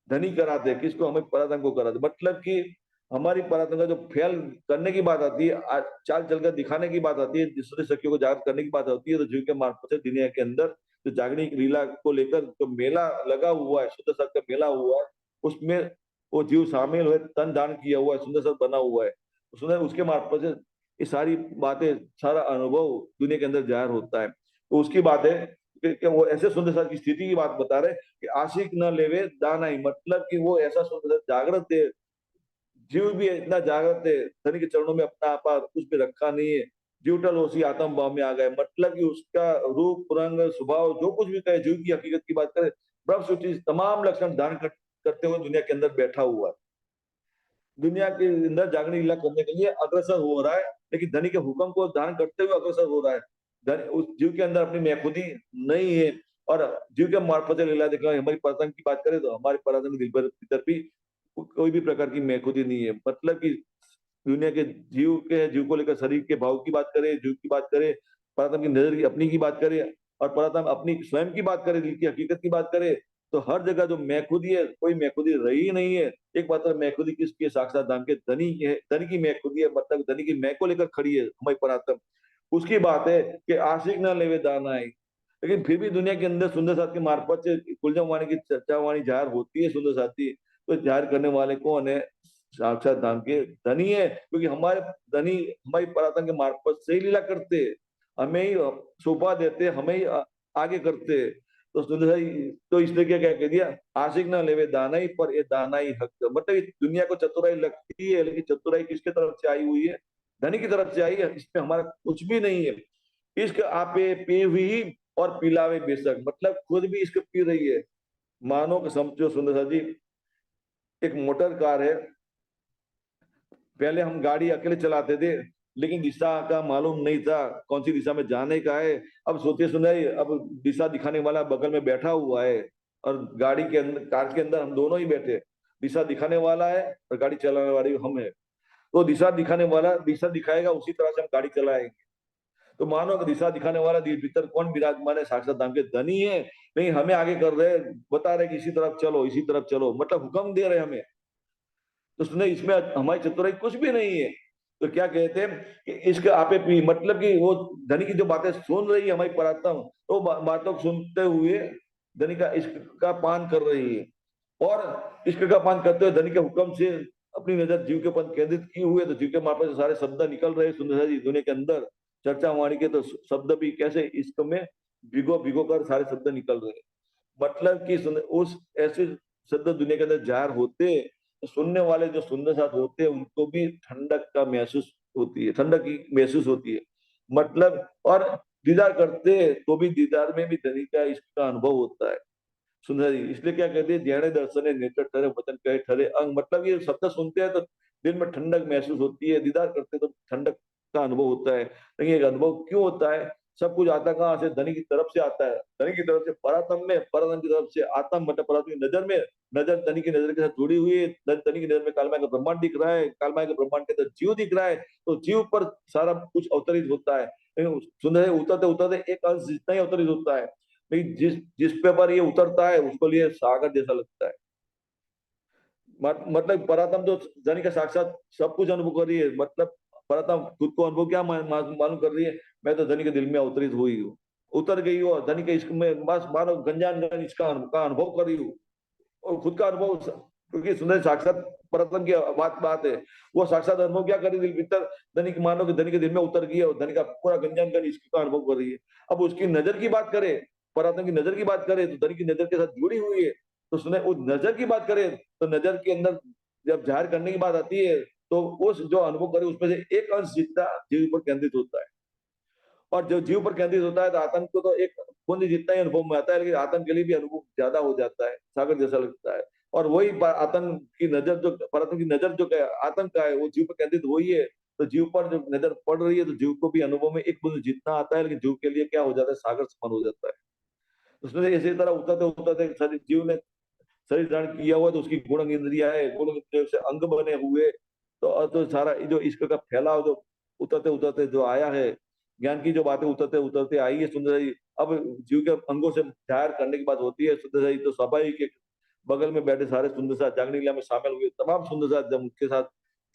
S1: धनी कराते हैं किसको? हमें पराधम को कराते, मतलब कि हमारी पराधम का जो फेल करने की बात आती है, चाल चलकर दिखाने की बात आती है, दूसरे शक्तियों को जागृत करने की बात होती है, तो जीव के मार्फत से दुनिया के अंदर जो जागने की लीला को लेकर जो मेला लगा हुआ है, शुद्ध सत्य का मेला हुआ है, उसमें वो जीव शामिल हुए, तन दान किया हुआ है, सुंदर सत्य बना हुआ है, उसने उसके मार्फत से ये सारी बातें, सारा अनुभव दुनिया के अंदर जाहिर होता है। तो उसकी बात है कि वो ऐसे सुंदर सत्य की स्थिति की बात बता रहे कि आशिक न लेवे दाना ही, मतलब कि वो ऐसा सुंदर जागृत है, जीव भी इतना जागृत है, धनी के चरणों में अपना आपा कुछ भी रखा नहीं है, जीवटल उसी आत्म भाव में आ गए, मतलब कि उसका रूप रंग स्वभाव जो कुछ भी कहे, जीव की हकीकत की बात करें, ब्रह्म सूची तमाम लक्षण धारण करते हुए दुनिया के अंदर बैठा हुआ है, दुनिया के अंदर जागरण लीला करने के लिए अग्रसर हो रहा है, लेकिन धनी के हुक्म को धारण करते हुए अग्रसर हो रहा है। उस जीव के अंदर अपनी मैखुदी नहीं है, और जीव के मार्फत से लीला दिखा। हमारी परातंग की बात करें तो हमारे परातंग दिल भीतर भी कोई भी प्रकार की मैखुदी नहीं है, मतलब कि दुनिया के जीव को लेकर शरीर के भाव की बात करें, जीव की बात करें, परात्म की नजर की अपनी की बात करें, और परात्म अपनी स्वयं की बात करें, दिल की हकीकत की बात करें, तो हर जगह जो मैखुदी है, कोई मैखुदी रही ही नहीं है। एक बात मैखुदी किसकी है? साक्षात धाम के धनी की है, धनी की मैखुदी है, मतलब धनी की मैं को लेकर खड़ी है हमारी परात्म। उसकी बात है कि आशिक ना लेवे दाना है, लेकिन फिर भी दुनिया के अंदर सुंदर साथ के मार्फत से कुलजम वाणी की चर्चा वाणी जाहिर होती है, सुंदर साथी तो जाहिर करने वाले कौन है? साक्षात धाम के धनी है, क्योंकि हमारे धनी हमारी परातन के मार्फत से ही लीला करते, हमें ही शोभा देते, हमें ही आगे करते। तो सुंदर तो इसने क्या क्या कह दिया? आशिक ना लेवे दाना ही, पर ये दाना ही हक, मतलब दुनिया को चतुराई लगती है, लेकिन चतुराई किसके तरफ से आई हुई है? धनी की तरफ से आई है, इसमें हमारा कुछ भी नहीं है। इश्क आपे पी हुई और पिलावे बेशक, मतलब खुद भी इश्क पी रही है। मानो कि समझो सुंदर सा जी, एक मोटर कार है, पहले हम गाड़ी अकेले चलाते थे, लेकिन दिशा का मालूम नहीं था कौन सी दिशा में जाने का है। अब सोचिए सुनाई, अब दिशा दिखाने वाला बगल में बैठा हुआ है, और गाड़ी के अंदर, कार के अंदर हम दोनों ही बैठे, दिशा दिखाने वाला है और गाड़ी चलाने वाली हम है। तो दिशा दिखाने वाला दिशा दिखाएगा, उसी तरह से हम गाड़ी चलाएंगे। तो मानो कि दिशा दिखाने वाला भीतर कौन विराजमान है? साक्षात धाम के धनी है। नहीं, हमें आगे कर रहे, बता रहे कि इसी तरफ चलो, इसी तरफ चलो, मतलब हुक्म दे रहे हमें। तो उसने इसमें हमारी चतुराई कुछ भी नहीं है। तो क्या कहते हैं कि इश्क आपे पी, मतलब कि वो धनी की जो बातें सुन रही है हमारी परात्मा, तो बातों को सुनते हुए धनी का इश्क का पान कर रही है, और इश्क का पान करते हुए धनी के हुक्म से अपनी नजर जीव के ऊपर केंद्रित की हुई है, तो जीव के मार्फत से सारे शब्द निकल रहे सुंदर जी दुनिया के अंदर। चर्चा वाणी के तो शब्द भी कैसे इश्क में भिगो भिगो कर सारे शब्द निकल रहे हैं, मतलब कि उस ऐसे शब्द दुनिया के अंदर जाहिर होते, तो सुनने वाले जो सुंदर साथ होते हैं उनको भी ठंडक का महसूस होती है, ठंडक की महसूस होती है, मतलब। और दीदार करते तो भी दीदार में भी धनी का इसका अनुभव होता है सुंदर जी। इसलिए क्या कहते हैं, ज्ञाने दर्शन नेत्र ठहरे वचन कहे ठहरे अंग, मतलब ये शब्द सुनते हैं तो दिल में ठंडक महसूस होती है, दीदार करते तो ठंडक का अनुभव होता है। लेकिन एक अनुभव क्यों होता है? सब कुछ आता कहाँ से? धनी की तरफ से आता है, धनी की तरफ से परातम में, परातम की तरफ से आत्म, मतलब परातम की नजर में, नजर धनी की नजर के साथ जुड़ी हुई है, धनी की नजर में कालमाय का ब्रह्मांड दिख रहा है, कालमाय के ब्रह्मांड के अंदर जीव दिख रहा है, तो जीव पर सारा कुछ अवतरित होता है। लेकिन सुंदर उतरते उतरते एक अंश जितना ही अवतरित होता है, लेकिन जिस जिस पे पर ये उतरता है उसको लिए सागर जैसा लगता है। मतलब परातम तो धनी का साक्षात सब कुछ अनुभव कर रही है, मतलब परातम खुद को अनुभव क्या मालूम कर रही है? मैं तो धनी के दिल में अवतरित हुई हूँ, उतर गई हूँ, और धनी के इश्क में बस मानो गंजान इसका अनुभव कर रही हूँ, और खुद का अनुभव, क्योंकि सुंदर साक्षात परतम की बात है, वो साक्षात अनुभव क्या करी दिल भीतर? धनी की मानो कि धनी के दिल में उतर गई है, और धनी का पूरा गंजान का इश्क का अनुभव कर रही है। अब उसकी नजर की बात करें परात्म की नजर की बात करें तो धनी की नजर के साथ जुड़ी हुई है। तो सुने उस नजर की बात करें तो नजर के अंदर जब जाहिर करने की बात आती है तो उस जो अनुभव करे उसमें से एक अंश जितना जीव पर केंद्रित होता है। और जो जीव पर केंद्रित होता है तो आतंक को तो एक पुण्य जितना ही अनुभव में आता है, लेकिन आतंक के लिए भी अनुभव ज्यादा हो जाता है, सागर जैसा लगता है। और वही आतंक की नजर जो परमात्मा की नजर जो आतंक का है वो जीव पर केंद्रित वही है। तो जीव पर जब नजर पड़ रही है तो जीव को भी अनुभव में एक बुंद जितना आता है, लेकिन जीव के लिए क्या हो जाता है, सागर समान हो जाता है। उसमें से इसी तरह उतरते उतरते शरीर जीव ने शरीर धारण किया हुआ तो उसकी गुण इंद्रिया है, गुण इंद्रियों से अंग बने हुए। तो सारा जो इश्क का फैलाव जो उतरते उतरते जो आया है, ज्ञान की जो बातें उतरते उतरते आई है सुंदर जी। अब जीव के अंगों से जाहिर करने की बात होती है सुंदर जी, तो स्वाभाविक बगल में बैठे सारे सुंदर साथ जागरण लीला में शामिल हुए तमाम सुंदर साथ जब उनके साथ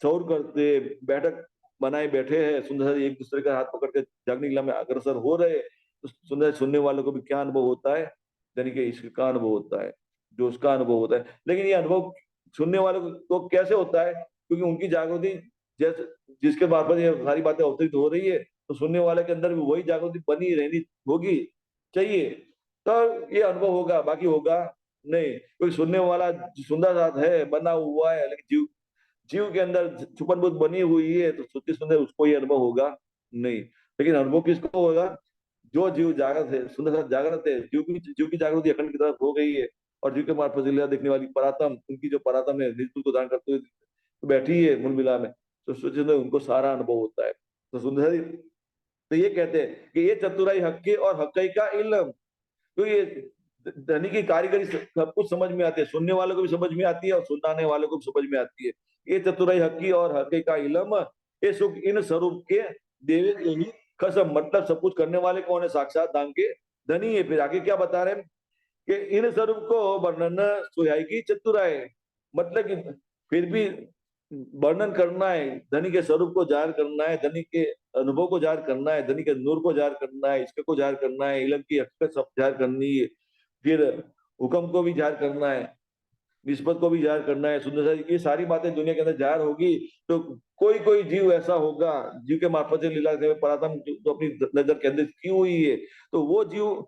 S1: शौर करते बैठक बनाए बैठे हैं सुंदर साथ एक दूसरे का हाथ पकड़ के जागरण लीला में अग्रसर हो रहे, तो सुंदर सुनने वालों को भी क्या अनुभव होता है, यानी कि इश्क का अनुभव होता है, जो उसका अनुभव होता है। लेकिन ये अनुभव सुनने वालों को कैसे होता है, क्योंकि उनकी जागृति जैसे जिसके मार्फत ये सारी बातें अवतरित हो रही है, तो सुनने वाले के अंदर भी वही जागृति बनी रहनी होगी चाहिए, तो ये अनुभव होगा, बाकी होगा नहीं। कोई सुनने वाला सुंदर साथ है बना हुआ है, लेकिन जीव जीव के अंदर छुपन बुद्ध बनी हुई है, तो सुनते सुनते उसको ये अनुभव होगा नहीं। लेकिन अनुभव किसको होगा, जो जीव जागृत है, सुंदर साथ जागृत है, जीव की जागृति अखंड की तरफ हो गई है। और जीव के मार्फत लीला देखने वाली परातम, उनकी जो परातम है निज को दान करते हुए तो बैठी है मूल मिला में, तो सोचते उनको सारा अनुभव होता है। तो सुंदर तो ये कहते हैं कि ये चतुराई हक्की और हक्कई का इल्म। तो ये धनी की कारीगरी सब कुछ समझ में आती है, सुनने वालों को भी समझ में आती है और सुनाने वालों को भी समझ में आती है। ये चतुराई हक्की और हक्की का इल्म, ये सुख इन स्वरूप के देवे यही कसम, मतलब सब कुछ करने वाले कौन है, साक्षात दान के धनी है। फिर आगे क्या बता रहे हैं कि इन स्वरूप को वर्णन सुहाई की चतुराई, मतलब कि फिर भी वर्णन करना है, धनी के स्वरूप को जाहिर करना है, धनी के अनुभव को जाहिर करना है, धनी के नूर को जाहिर करना है, इसके को जाहिर करना है, इलम की हकीकत सब जाहिर करनी है, फिर हुक्म को भी जाहिर करना है, निस्बत को भी जाहिर करना है। सुंदर सा ये सारी बातें दुनिया के अंदर जाहिर होगी तो कोई कोई जीव ऐसा होगा, जीव के मार्फत से लीला परातम जो अपनी नजर केंद्रित की हुई है, तो वो जीव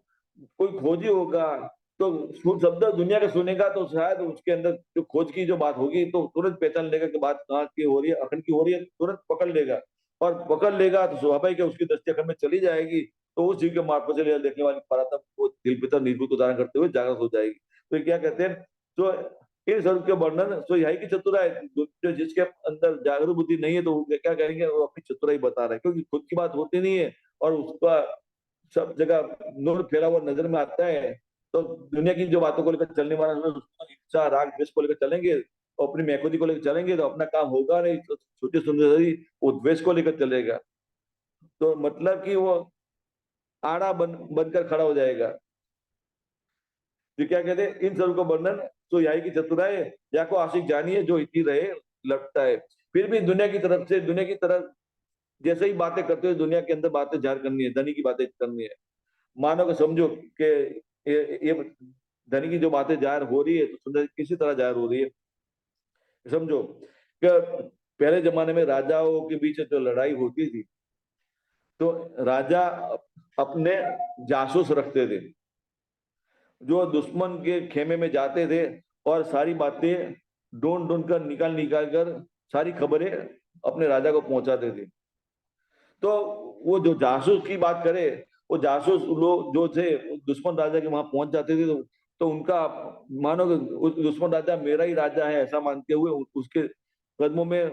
S1: कोई खोजी होगा, तो शब्द दुनिया का सुनेगा तो शायद उसके अंदर जो खोज की जो बात होगी तो तुरंत पहचान लेगा कि बात कहाँ की हो रही है, अखंड की हो रही है, तुरंत पकड़ लेगा। और पकड़ लेगा तो स्वाभाविक है उसकी दृष्टि अखंड में चली जाएगी, तो उस जीव के मार्फत से लीला देखने वाली परातम को दिल पितर निर्भूत उदाहरण करते हुए जागृत हो जाएगी। तो ये क्या कहते हैं, जो इन स्वरूप के वर्णन तो यही की चतुराई, जो जिसके अंदर जागरूक बुद्धि नहीं है तो वो क्या करेंगे, वो अपनी चतुराई बता रहे हैं, क्योंकि खुद की बात होती नहीं है और उसका सब जगह नूर फैला हुआ नजर में आता है। तो दुनिया की जो बातों को लेकर चलने वाला इच्छा राग द्वेष को लेकर चलेंगे और अपनी महखुदी को लेकर चलेंगे तो अपना काम होगा नहीं, तो छोटे सुंदर ही वो द्वेष को लेकर चलेगा, तो मतलब कि वो आड़ा बनकर खड़ा हो जाएगा। तो क्या कहते हैं, इन सब को वर्णन तो यही की चतुराई, या को आशिक जानिए जो इतनी रहे लगता है। फिर भी दुनिया की तरफ से दुनिया की तरफ जैसे ही बातें करते हुए दुनिया के अंदर बातें जाहिर करनी है, धनी की बातें करनी है। मानो कि समझो कि ये धनी की जो बातें जाहिर हो रही है तो सुंदर किसी तरह जाहिर हो रही है। समझो कि पहले जमाने में राजाओं के बीच जो लड़ाई होती थी तो राजा अपने जासूस रखते थे जो दुश्मन के खेमे में जाते थे और सारी बातें ढूंढ ढूंढ कर निकाल निकाल कर सारी खबरें अपने राजा को पहुंचाते थे। तो वो जो जासूस की बात करे, वो जासूस लोग जो थे दुश्मन राजा के वहां पहुंच जाते थे, तो उनका मानो कि उस दुश्मन राजा मेरा ही राजा है ऐसा मानते हुए उसके कदमों में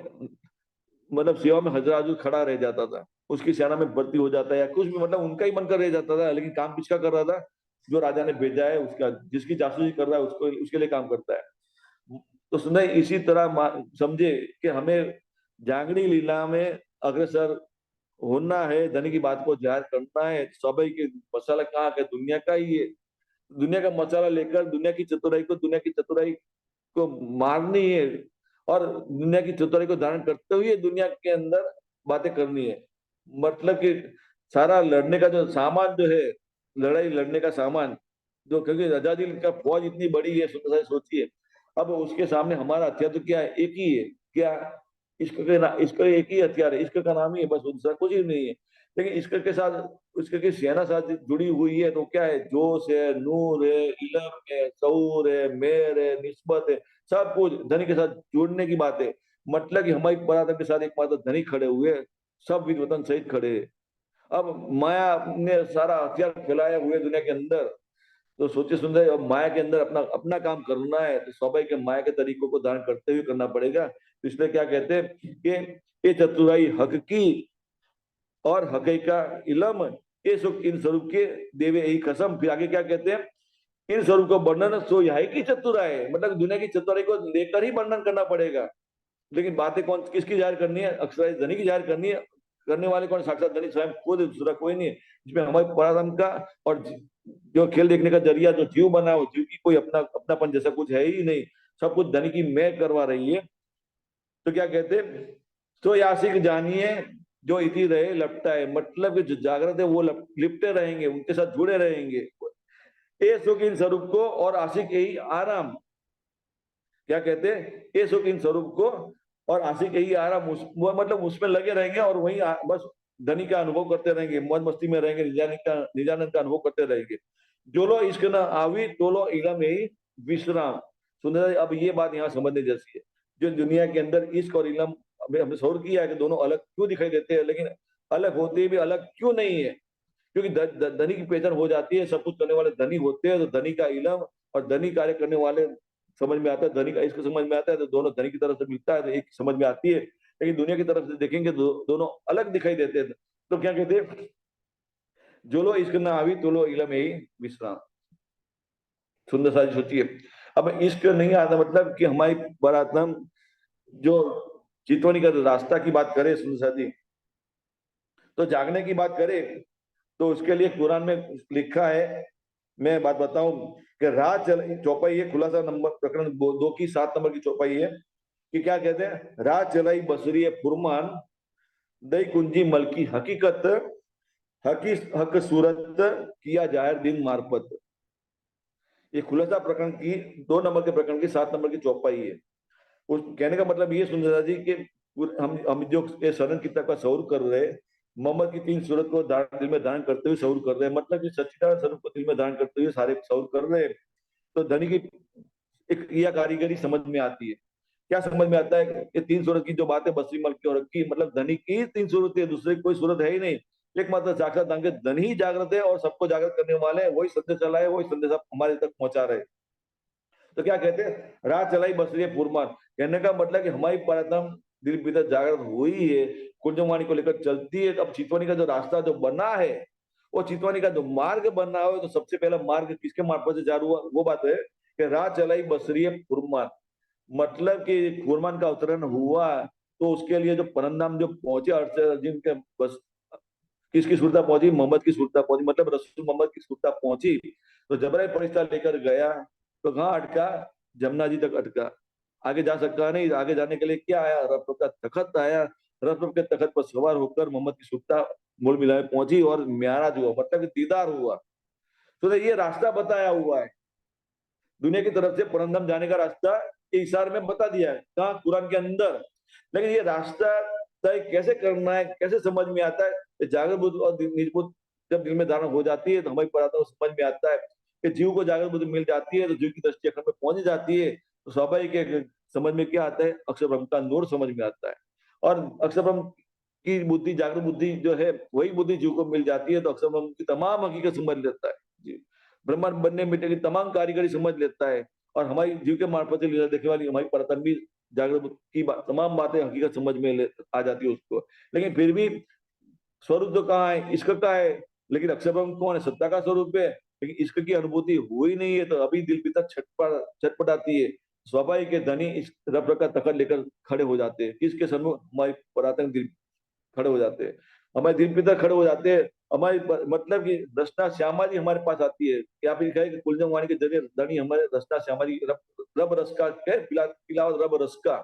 S1: मतलब सेवा में हजराजू खड़ा रह जाता था, उसकी सेना में भर्ती हो जाता है या कुछ भी, मतलब उनका ही बनकर रह जाता था, लेकिन काम किसका कर रहा था, जो राजा ने भेजा है उसका, जिसकी जासूसी कर रहा है उसको उसके लिए काम करता है। तो सुने इसी तरह समझे कि हमें जागनी लीला में अग्रसर होना है, धनी की बात को जाहिर करना है, स्वाभाविक मसाला कहाँ का, दुनिया का ही है। दुनिया का मसाला लेकर दुनिया की चतुराई को मारनी है और दुनिया की चतुराई को धारण करते हुए दुनिया के अंदर बातें करनी है। मतलब कि सारा लड़ने का जो सामान जो है, लड़ाई लड़ने का सामान जो, क्योंकि आजादी का फौज इतनी बड़ी है सोचिए, अब उसके सामने हमारा हथियार तो क्या है, एक ही है क्या, इसका एक ही हथियार है, इश्क का नाम ही है, बस दूसरा कुछ ही नहीं है। लेकिन इश्क के साथ इसके की सेना साथ जुड़ी हुई है तो क्या है, जोश है, नूर है, इलम है, शऊर है, मेहर है, निस्बत है, सब कुछ धनी के साथ जुड़ने की बात है। मतलब कि हमारी पराक्रम के साथ एकमात्र धनी खड़े हुए, सब विध वतन सहित खड़े हैं। अब माया ने सारा हथियार फैलाया हुए दुनिया के अंदर, तो सोचे सुंदर, अब माया के अंदर अपना अपना काम करना है तो स्वाभाविक है माया के तरीकों को धारण करते हुए करना पड़ेगा। तो इसलिए क्या कहते हैं कि ये चतुराई हक की और हकीका इलम, ये सुख इन स्वरूप के देवे यही कसम। फिर आगे क्या कहते हैं, इन स्वरूप को वर्णन सो यही की चतुराई, मतलब दुनिया की चतुराई को लेकर ही वर्णन करना पड़ेगा। लेकिन बातें कौन किसकी जाहिर करनी है, अक्षर धनी की जाहिर करनी है। करने वाले कौन, साक्षात धनी स्वयं खुद, दूसरा कोई नहीं है। जिसमें हमारे पराक्रम का और जो खेल देखने का जरिया जो जीव बना हो, जीव की कोई अपनापन जैसा कुछ है ही नहीं, सब कुछ धनी की मैं करवा रही है। तो क्या कहते हैं, तो यासिक जानिए जो इति रहे लपटा है, मतलब कि जो जागृत है वो लिपटे रहेंगे, उनके साथ जुड़े रहेंगे। ए सुख इन स्वरूप को और आशिक यही आराम, क्या कहते हैं, ये सुख इन स्वरूप को और आशिक यही आराम, वो मतलब उसमें लगे रहेंगे और वही बस धनी का अनुभव करते रहेंगे, मौज मस्ती में रहेंगे, निजानंद का अनुभव करते रहेंगे। जो लो इश्क न आवी तो लो इलम यही विश्राम। सुंदर, अब ये बात यहाँ समझने जैसी है। जो दुनिया के अंदर इश्क और इलम, हमने शोर किया है कि दोनों अलग क्यों दिखाई देते हैं, लेकिन अलग होते भी अलग क्यों नहीं है, क्योंकि धनी की पहचान हो जाती है, सब कुछ करने वाले धनी होते हैं, तो धनी का इलम और धनी कार्य करने वाले समझ में आता है, धनी का इश्क समझ में आता है, तो दोनों धनी की तरफ से मिलता है तो एक समझ में आती है। लेकिन दुनिया की तरफ से देखेंगे दोनों अलग दिखाई देते हैं। तो क्या कहते हैं, जो लो इश्क ना आवी तो लो इलम यही विश्राम। सुंदर साजी सोचिए, अब इश्क नहीं आता मतलब कि हमारी परात्म जो चितवनी का रास्ता की बात करें सुंदर साजी, तो जागने की बात करें तो उसके लिए कुरान में लिखा है, मैं बात बताऊं कि रात चल चौपाई है, खुलासा नंबर प्रकरण 2 की 7 नंबर की चौपाई है कि क्या कहते हैं, रात चलाई बसरी फुरमान, दई कुंजी मलकी हकीकत, हकी हक सूरत किया जाहिर दिन मार्फत। ये खुलासा प्रकरण की 2 नंबर के प्रकरण की 7 नंबर की चौपाई है। उस कहने का मतलब ये सुंदरता जी कि हम जो ये सदन किताब का सौर कर रहे हैं, मोहम्मद की 3 सूरत को दिल में धारण करते हुए सौर कर रहे हैं, मतलब कि सच्चिदानंद स्वरूप को दिल में धारण करते हुए सारे सौर कर रहे हैं। तो धनी की एक यह कारीगरी समझ में आती है। क्या समझ में आता है कि 3 सूरत की जो बात है, बसरी मल की और की, मतलब धनी की 3 सूरत है, दूसरी कोई सूरत है ही नहीं। एकमात्र साक्षात धन के धन ही जागृत है और सबको जागृत करने वाले हैं, वही संदेश चला है, वही संदेश हमारे तक पहुंचा रहे हैं। तो क्या कहते हैं, रात चलाई बसरी फुरमान, कहने का मतलब कि हमारी प्रार्थना दिल भीतर जागृत हुई है, कुंजवाणी को लेकर चलती है। अब चितवानी का जो रास्ता जो बना है, वो चितवानी का जो मार्ग बना है, तो सबसे पहला मार्ग किसके मार्फत से जारू हुआ, वो बात है कि रात चलाई बसरी फुरमान, मतलब कि फुरमान का अवतरण हुआ तो उसके लिए जो परंदाम जो पहुंचे अर्जुन के, बस किसकी सुरता पहुंची, मोहम्मद की सुरता पहुंची, मतलब रसूल मोहम्मद की सुरता पहुंची। तो जबराई फरिश्ता लेकर गया तो कहाँ अटका, जमुना जी तक अटका, आगे जा सकता नहीं। आगे जाने के लिए क्या आया, रब का तखत आया, रब के तखत पर सवार होकर मोहम्मद की सुरता मूल मिला में पहुंची और म्याराज हुआ, मतलब कि दीदार हुआ। तो ये रास्ता बताया हुआ है दुनिया की तरफ से, परंदम जाने का रास्ता इशारे में बता दिया है, कहाँ, कुरान के अंदर। लेकिन ये रास्ता तय कैसे करना है, कैसे समझ में आता है, जागृत बुद्धि और निज बुद्धि जब दिल में धारण हो जाती है तो हमारी परात्मा समझ में आता है कि जीव को जागृत बुद्धि मिल जाती है तो जीव की दृष्टि अखंड में पहुंच जाती है। तो स्वाभाविक है समझ में क्या आता है, अक्षर ब्रह्म का नूर समझ में आता है। और अक्षर ब्रह्म की बुद्धि, जागृत बुद्धि जो है, वही बुद्धि जीव को मिल जाती है तो अक्षर ब्रह्म की तमाम हकीकत समझ लेता है जी। ब्रह्मांड बनने मिटने की तमाम कारीगरी समझ लेता है, और हमारी जीव के मार्फत से लीला देखने वाली हमारी परात्मा भी जागृत की तमाम बातें हकीकत समझ में आ जाती है उसको। लेकिन फिर भी स्वरूप तो कहाँ है, इश्क का है। लेकिन अक्षर ब्रह्म कौन है, सत्ता का स्वरूप है। लेकिन इश्क की अनुभूति हुई नहीं है तो अभी दिल भीतर छटपटाती है। स्वाभाविक है धनी इस रब का तखत लेकर खड़े हो जाते हैं, किसके सम्मुख, हमारी पुरातन दिल खड़े हो जाते हैं, हमारे दिल पितर खड़े हो जाते हैं। हमारी मतलब कि रचना श्यामा जी हमारे पास आती है। क्या फिर कहे कि कुलजम वाणी के जरिए धनी हमारे रचना श्यामा जी रब रस का पिलावत रब रस का।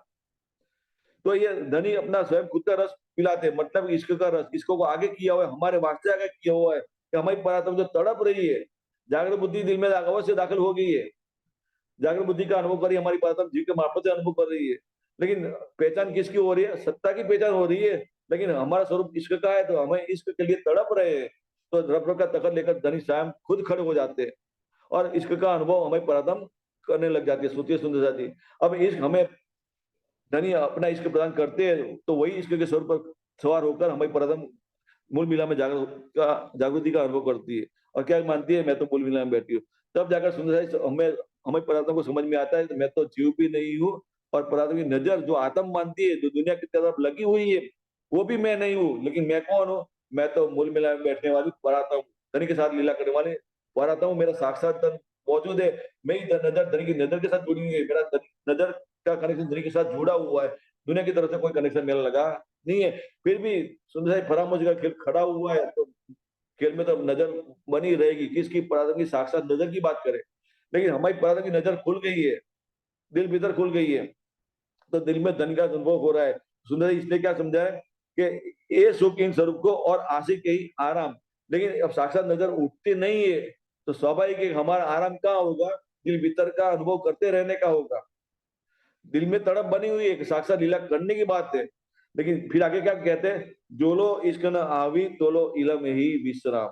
S1: तो ये धनी अपना स्वयं खुद का रस पिलाते हैं, मतलब इश्क का रस, इसको को आगे किया हुआ है, हमारे वास्ते आगे किया हुआ है कि हमारी परात्मा जो तड़प रही है, जागृत बुद्धि दिल में अवश्य दाखिल हो गई है, जागृत बुद्धि का अनुभव कर रही है, हमारी परात्मा जीव के मार्फत से अनुभव कर रही है। लेकिन पहचान किसकी हो रही है? सत्ता की पहचान हो रही है। लेकिन हमारा स्वरूप इश्क का है, तो हमें इश्क के लिए तड़प रहे हैं। तो रब रब का तखत लेकर धनी स्वयं खुद खड़े हो जाते हैं और इश्क का अनुभव हमें पराधम करने लग जाती है। सोचिए सुंदर साथी, अब इश्क हमें धनी अपना इश्क प्रदान करते हैं, तो वही इश्क के स्वर पर सवार होकर हमें पराधम मूल मिला में जागृति का अनुभव करती है और क्या मानती है, मैं तो मूल मिला में बैठी हूँ। तब जाकर सुंदर साथी हमें हमें परात्मा को समझ में आता है, मैं तो जीव भी नहीं हूँ और परात्मा की नजर जो आत्म मानती है, जो दुनिया की तरफ लगी हुई है, वो भी मैं नहीं हूँ। लेकिन मैं कौन हूँ? मैं तो मूल मिला में बैठने वाली परात्मा हूँ, धनी के साथ लीला करने वाले परात्मा हूँ। मेरा साक्षात धन मौजूद है। मेरी नजर धनी की नजर के साथ जुड़ी हुई है। मेरा नजर का कनेक्शन धनी के साथ जुड़ा हुआ है। दुनिया की तरफ से कोई कनेक्शन मेरा लगा नहीं है। फिर भी सुंदर साथी फरामोश का खेल खड़ा हुआ है, तो खेल में तो नजर बनी रहेगी। किसकी? पराधम की साक्षात नजर की बात करें। लेकिन हमारी पराधम की नजर खुल गई है, दिल भीतर खुल गई है, तो दिल में धन का अनुभव हो रहा है। सुंदर इसने क्या समझा है कि ये सुख इन स्वरूप को और आशिक यही आराम। लेकिन अब साक्षात नजर उठती नहीं है, तो स्वाभाविक है हमारा आराम कहाँ होगा? दिल भीतर का अनुभव करते रहने का होगा। दिल में तड़प बनी हुई है कि साक्षात लीला करने की बात है। लेकिन फिर आगे क्या कहते हैं? जो लो इश्क न आवी तो लो इलम ही विश्राम।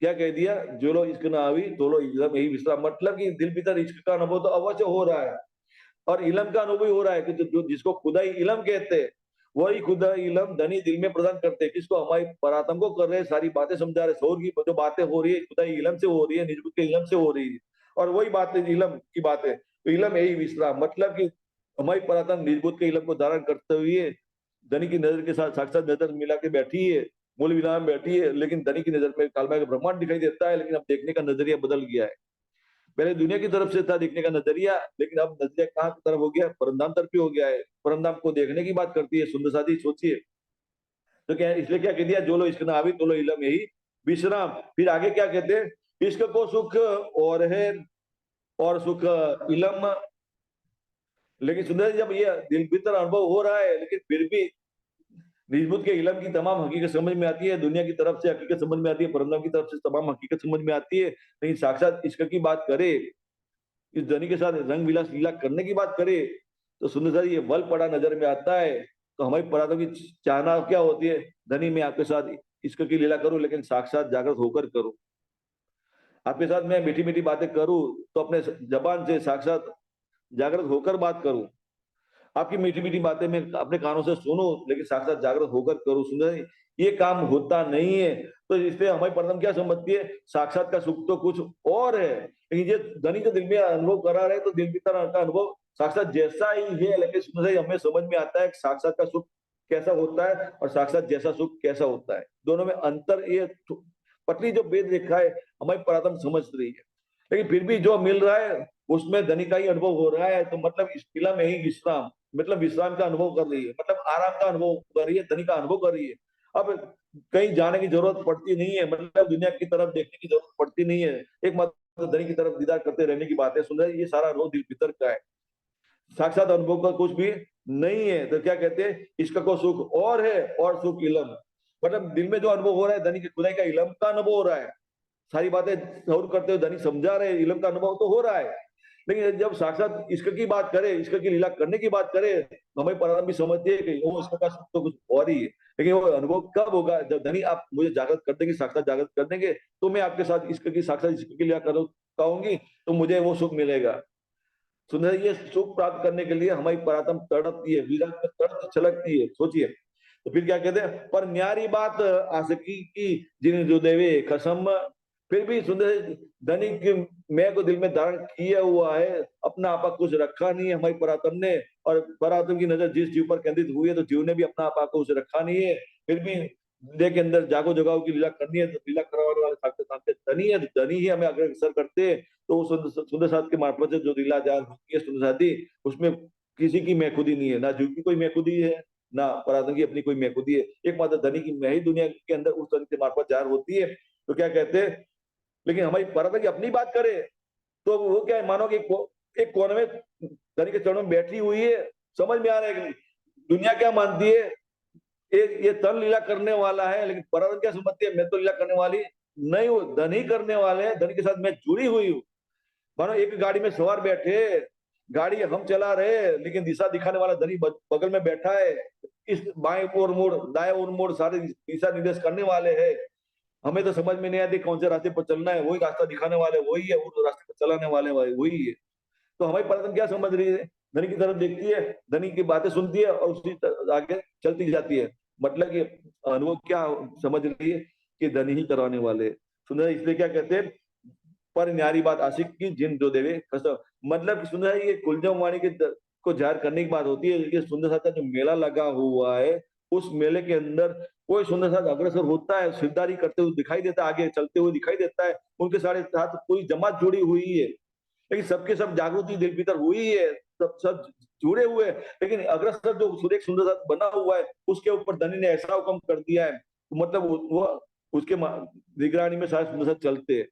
S1: क्या कह दिया? जो लो इश्क न आवी तो लो इलम ही विश्राम। मतलब कि दिल भीतर इश्क का अनुभव तो अवश्य हो रहा है और इलम का अनुभव हो रहा है कि जो जिसको खुदाई इलम कहते हैं, वही खुदाई इलम धनी दिल में प्रदान करते हैं। किसको? हमारी परातम को कर रहे हैं, सारी बातें समझा रहे। सौर की जो बातें हो रही है खुदाई इलम से हो रही है, निजबुत के इलम से हो रही है, और वही बातें इलम की बात है। तो इलम यही विश्राम, मतलब कि हमारी परातम निजबुत के इलम को धारण करते हुए धनी की नजर के साथ साक्षात नजर मिला के बैठी है, मूल विराम में बैठी है। लेकिन धनी की नजर में कालमा का ब्रह्मांड दिखाई देता है। लेकिन अब देखने का नजरिया बदल गया है। पहले दुनिया की तरफ से था देखने का नजरिया, लेकिन अब नजरिया कहाँ की तरफ हो गया? परमधाम तरफ ही हो गया है। परमधाम को देखने की बात करती है सुंदर साथी, सोचिए। तो क्या इसलिए क्या कह दिया? जो लो इश्क ना आवी तो लो इलम यही विश्राम। फिर आगे क्या कहते हैं? इश्क को सुख और है और सुख इलम। लेकिन सुंदर जी, जब ये दिल भीतर अनुभव हो रहा है, लेकिन फिर भी निजमुत के इलम की तमाम हकीकत समझ में आती है। दुनिया की तरफ से हकीकत समझ में आती है, परमधाम की तरफ से तमाम हकीकत समझ में आती है। लेकिन साक्षात इश्क की बात करे, इस धनी के साथ रंग विलास लीला करने की बात करे, तो सुंदर सारी ये बल पड़ा नजर में आता है। तो हमारी पराधों की चाहना क्या होती है? धनी मैं आपके साथ इश्क की लीला करूं, लेकिन साक्षात जागृत होकर करूं। आपके साथ मैं मीठी मीठी बातें करूं, तो अपने जबान से साक्षात जागृत होकर बात करूं। आपकी मीठी मीठी बातें मैं अपने कानों से सुनूं, लेकिन साक्षात जागृत होकर करूं। सुंदर, ये काम होता नहीं है। तो इसलिए हमारी परदम क्या समझती है? साक्षात का सुख तो कुछ और है, लेकिन ये धनी जो दिल में अनुभव करा रहे, तो दिल की तरह का अनुभव साक्षात जैसा ही है। लेकिन सुंदर हमें समझ में आता है साक्षात का सुख कैसा होता है और साक्षात जैसा सुख कैसा होता है। दोनों में अंतर, ये पतली जो भेद रेखा है हमारी परातम समझ रही है। लेकिन फिर भी जो मिल रहा है उसमें धनी का ही अनुभव हो रहा है। तो मतलब इस किला में ही विश्राम, मतलब विश्राम का अनुभव कर रही है, मतलब आराम का अनुभव कर रही है, धनी का अनुभव कर रही है। अब कहीं जाने की जरूरत पड़ती नहीं है, मतलब दुनिया की तरफ देखने की जरूरत पड़ती नहीं है। एक मात्र धनी की तरफ दीदार करते रहने की बात है। सुंदर, ये सारा अनुभव दिल भीतर का है, साक्षात अनुभव का कुछ भी नहीं है। तो क्या कहते हैं? इसका को सुख और है और सुख इलम। मतलब दिल में जो अनुभव हो रहा है धनी की खुदाई का इलम का अनुभव हो रहा है। सारी बातें सौर करते हुए धनी समझा रहे, इलम का अनुभव तो हो रहा है। लेकिन जब साक्षात इश्क की बात करे, इश्क की लीला करने की बात करे, तो हमें प्रारंभ भी समझती है कि वो इश्क का सुख तो कुछ और ही है। लेकिन वो अनुभव कब होगा? जब धनी आप मुझे जागृत कर देंगे, साक्षात जागृत कर देंगे, तो मैं आपके साथ इश्क की साक्षात इश्क की लीला करूँ कहूंगी, तो मुझे वो सुख मिलेगा। सुंदर, ये सुख प्राप्त करने के लिए हमारी परातम तड़पती है, वीरा में तड़प छलकती है। सोचिए। तो फिर क्या कहते हैं? पर न्यारी बात आशिकी की जिन जो देवे कसम। फिर भी सुंदर धनी की मैं को दिल में धारण किया हुआ है, अपना आपा कुछ रखा नहीं है हमारी परातम ने। और परातम की नजर जिस जीव पर केंद्रित हुई है, तो जीव ने भी अपना आपा कुछ रखा नहीं है। फिर भी हृदय के अंदर जागो जगाओ की लीला करनी है, तो लीला करवाने वाले साक्षात धनी है। धनी ही हमें अग्रसर करते हैं। तो सुंदर साथ के मार्फत से जो लीला जान होती है सुंदर साथी, उसमें किसी की मैखुदी नहीं है, ना जीव की कोई मैखुदी है, ना पराधन की अपनी कोई मैखुदी है। एकमात्र धनी की मैं ही दुनिया के अंदर उस धनी के मार्फत जाहिर होती है। तो क्या कहते हैं? लेकिन हमारी पराधन की अपनी बात करे, तो वो क्या है? मानो कि एक कोने में धनी के चरणों में बैठी हुई है। समझ में आ रहा है कि दुनिया क्या मानती है? ये तन लीला करने वाला है, लेकिन पराधन क्या समझती है? मैं तो लीला करने वाली नहीं हूँ, धनी करने वाले हैं। धनी के साथ मैं जुड़ी हुई हूँ। मानो एक गाड़ी में सवार बैठे, गाड़ी हम चला रहे हैं लेकिन दिशा दिखाने वाला धनी बगल में बैठा है, इस बाएं ओर मोड़ दाएं ओर मोड़ सारे दिशा निर्देश करने वाले हैं। हमें तो समझ में नहीं आती कौन से रास्ते पर चलना है, वही रास्ता दिखाने वाले वही है, वो रास्ते पर चलाने वाले वही है। तो हमारी पराक्रम क्या समझ रही है, धनी की तरफ देखती है, धनी की बातें सुनती है और उसी आगे चलती जाती है। मतलब कि अनुभव क्या समझ रही है कि धनी ही करवाने वाले। सुंदर इसलिए क्या कहते हैं, पर न्यारी बात आशिक की जिन जो देवे कसम। मतलब सुंदर ये कुलजम वाणी के को जाहिर करने की बात होती है कि सुंदर साथ का जो मेला लगा हुआ है, उस मेले के अंदर कोई सुंदर साथ अग्रसर होता है, सिरदारी करते हुए दिखाई देता है, आगे चलते हुए दिखाई देता है, उनके सारे साथ पूरी जमात जुड़ी हुई है, लेकिन सबके सब जागृति दिल भीतर हुई है, सब सब जुड़े हुए हैं। लेकिन अग्रसर जो सुरेख सुंदर साथ बना हुआ है, उसके ऊपर धनी ने ऐसा हुक्म कर दिया है, मतलब वो उसके निगरानी में सारे सुंदर साथ चलते हैं।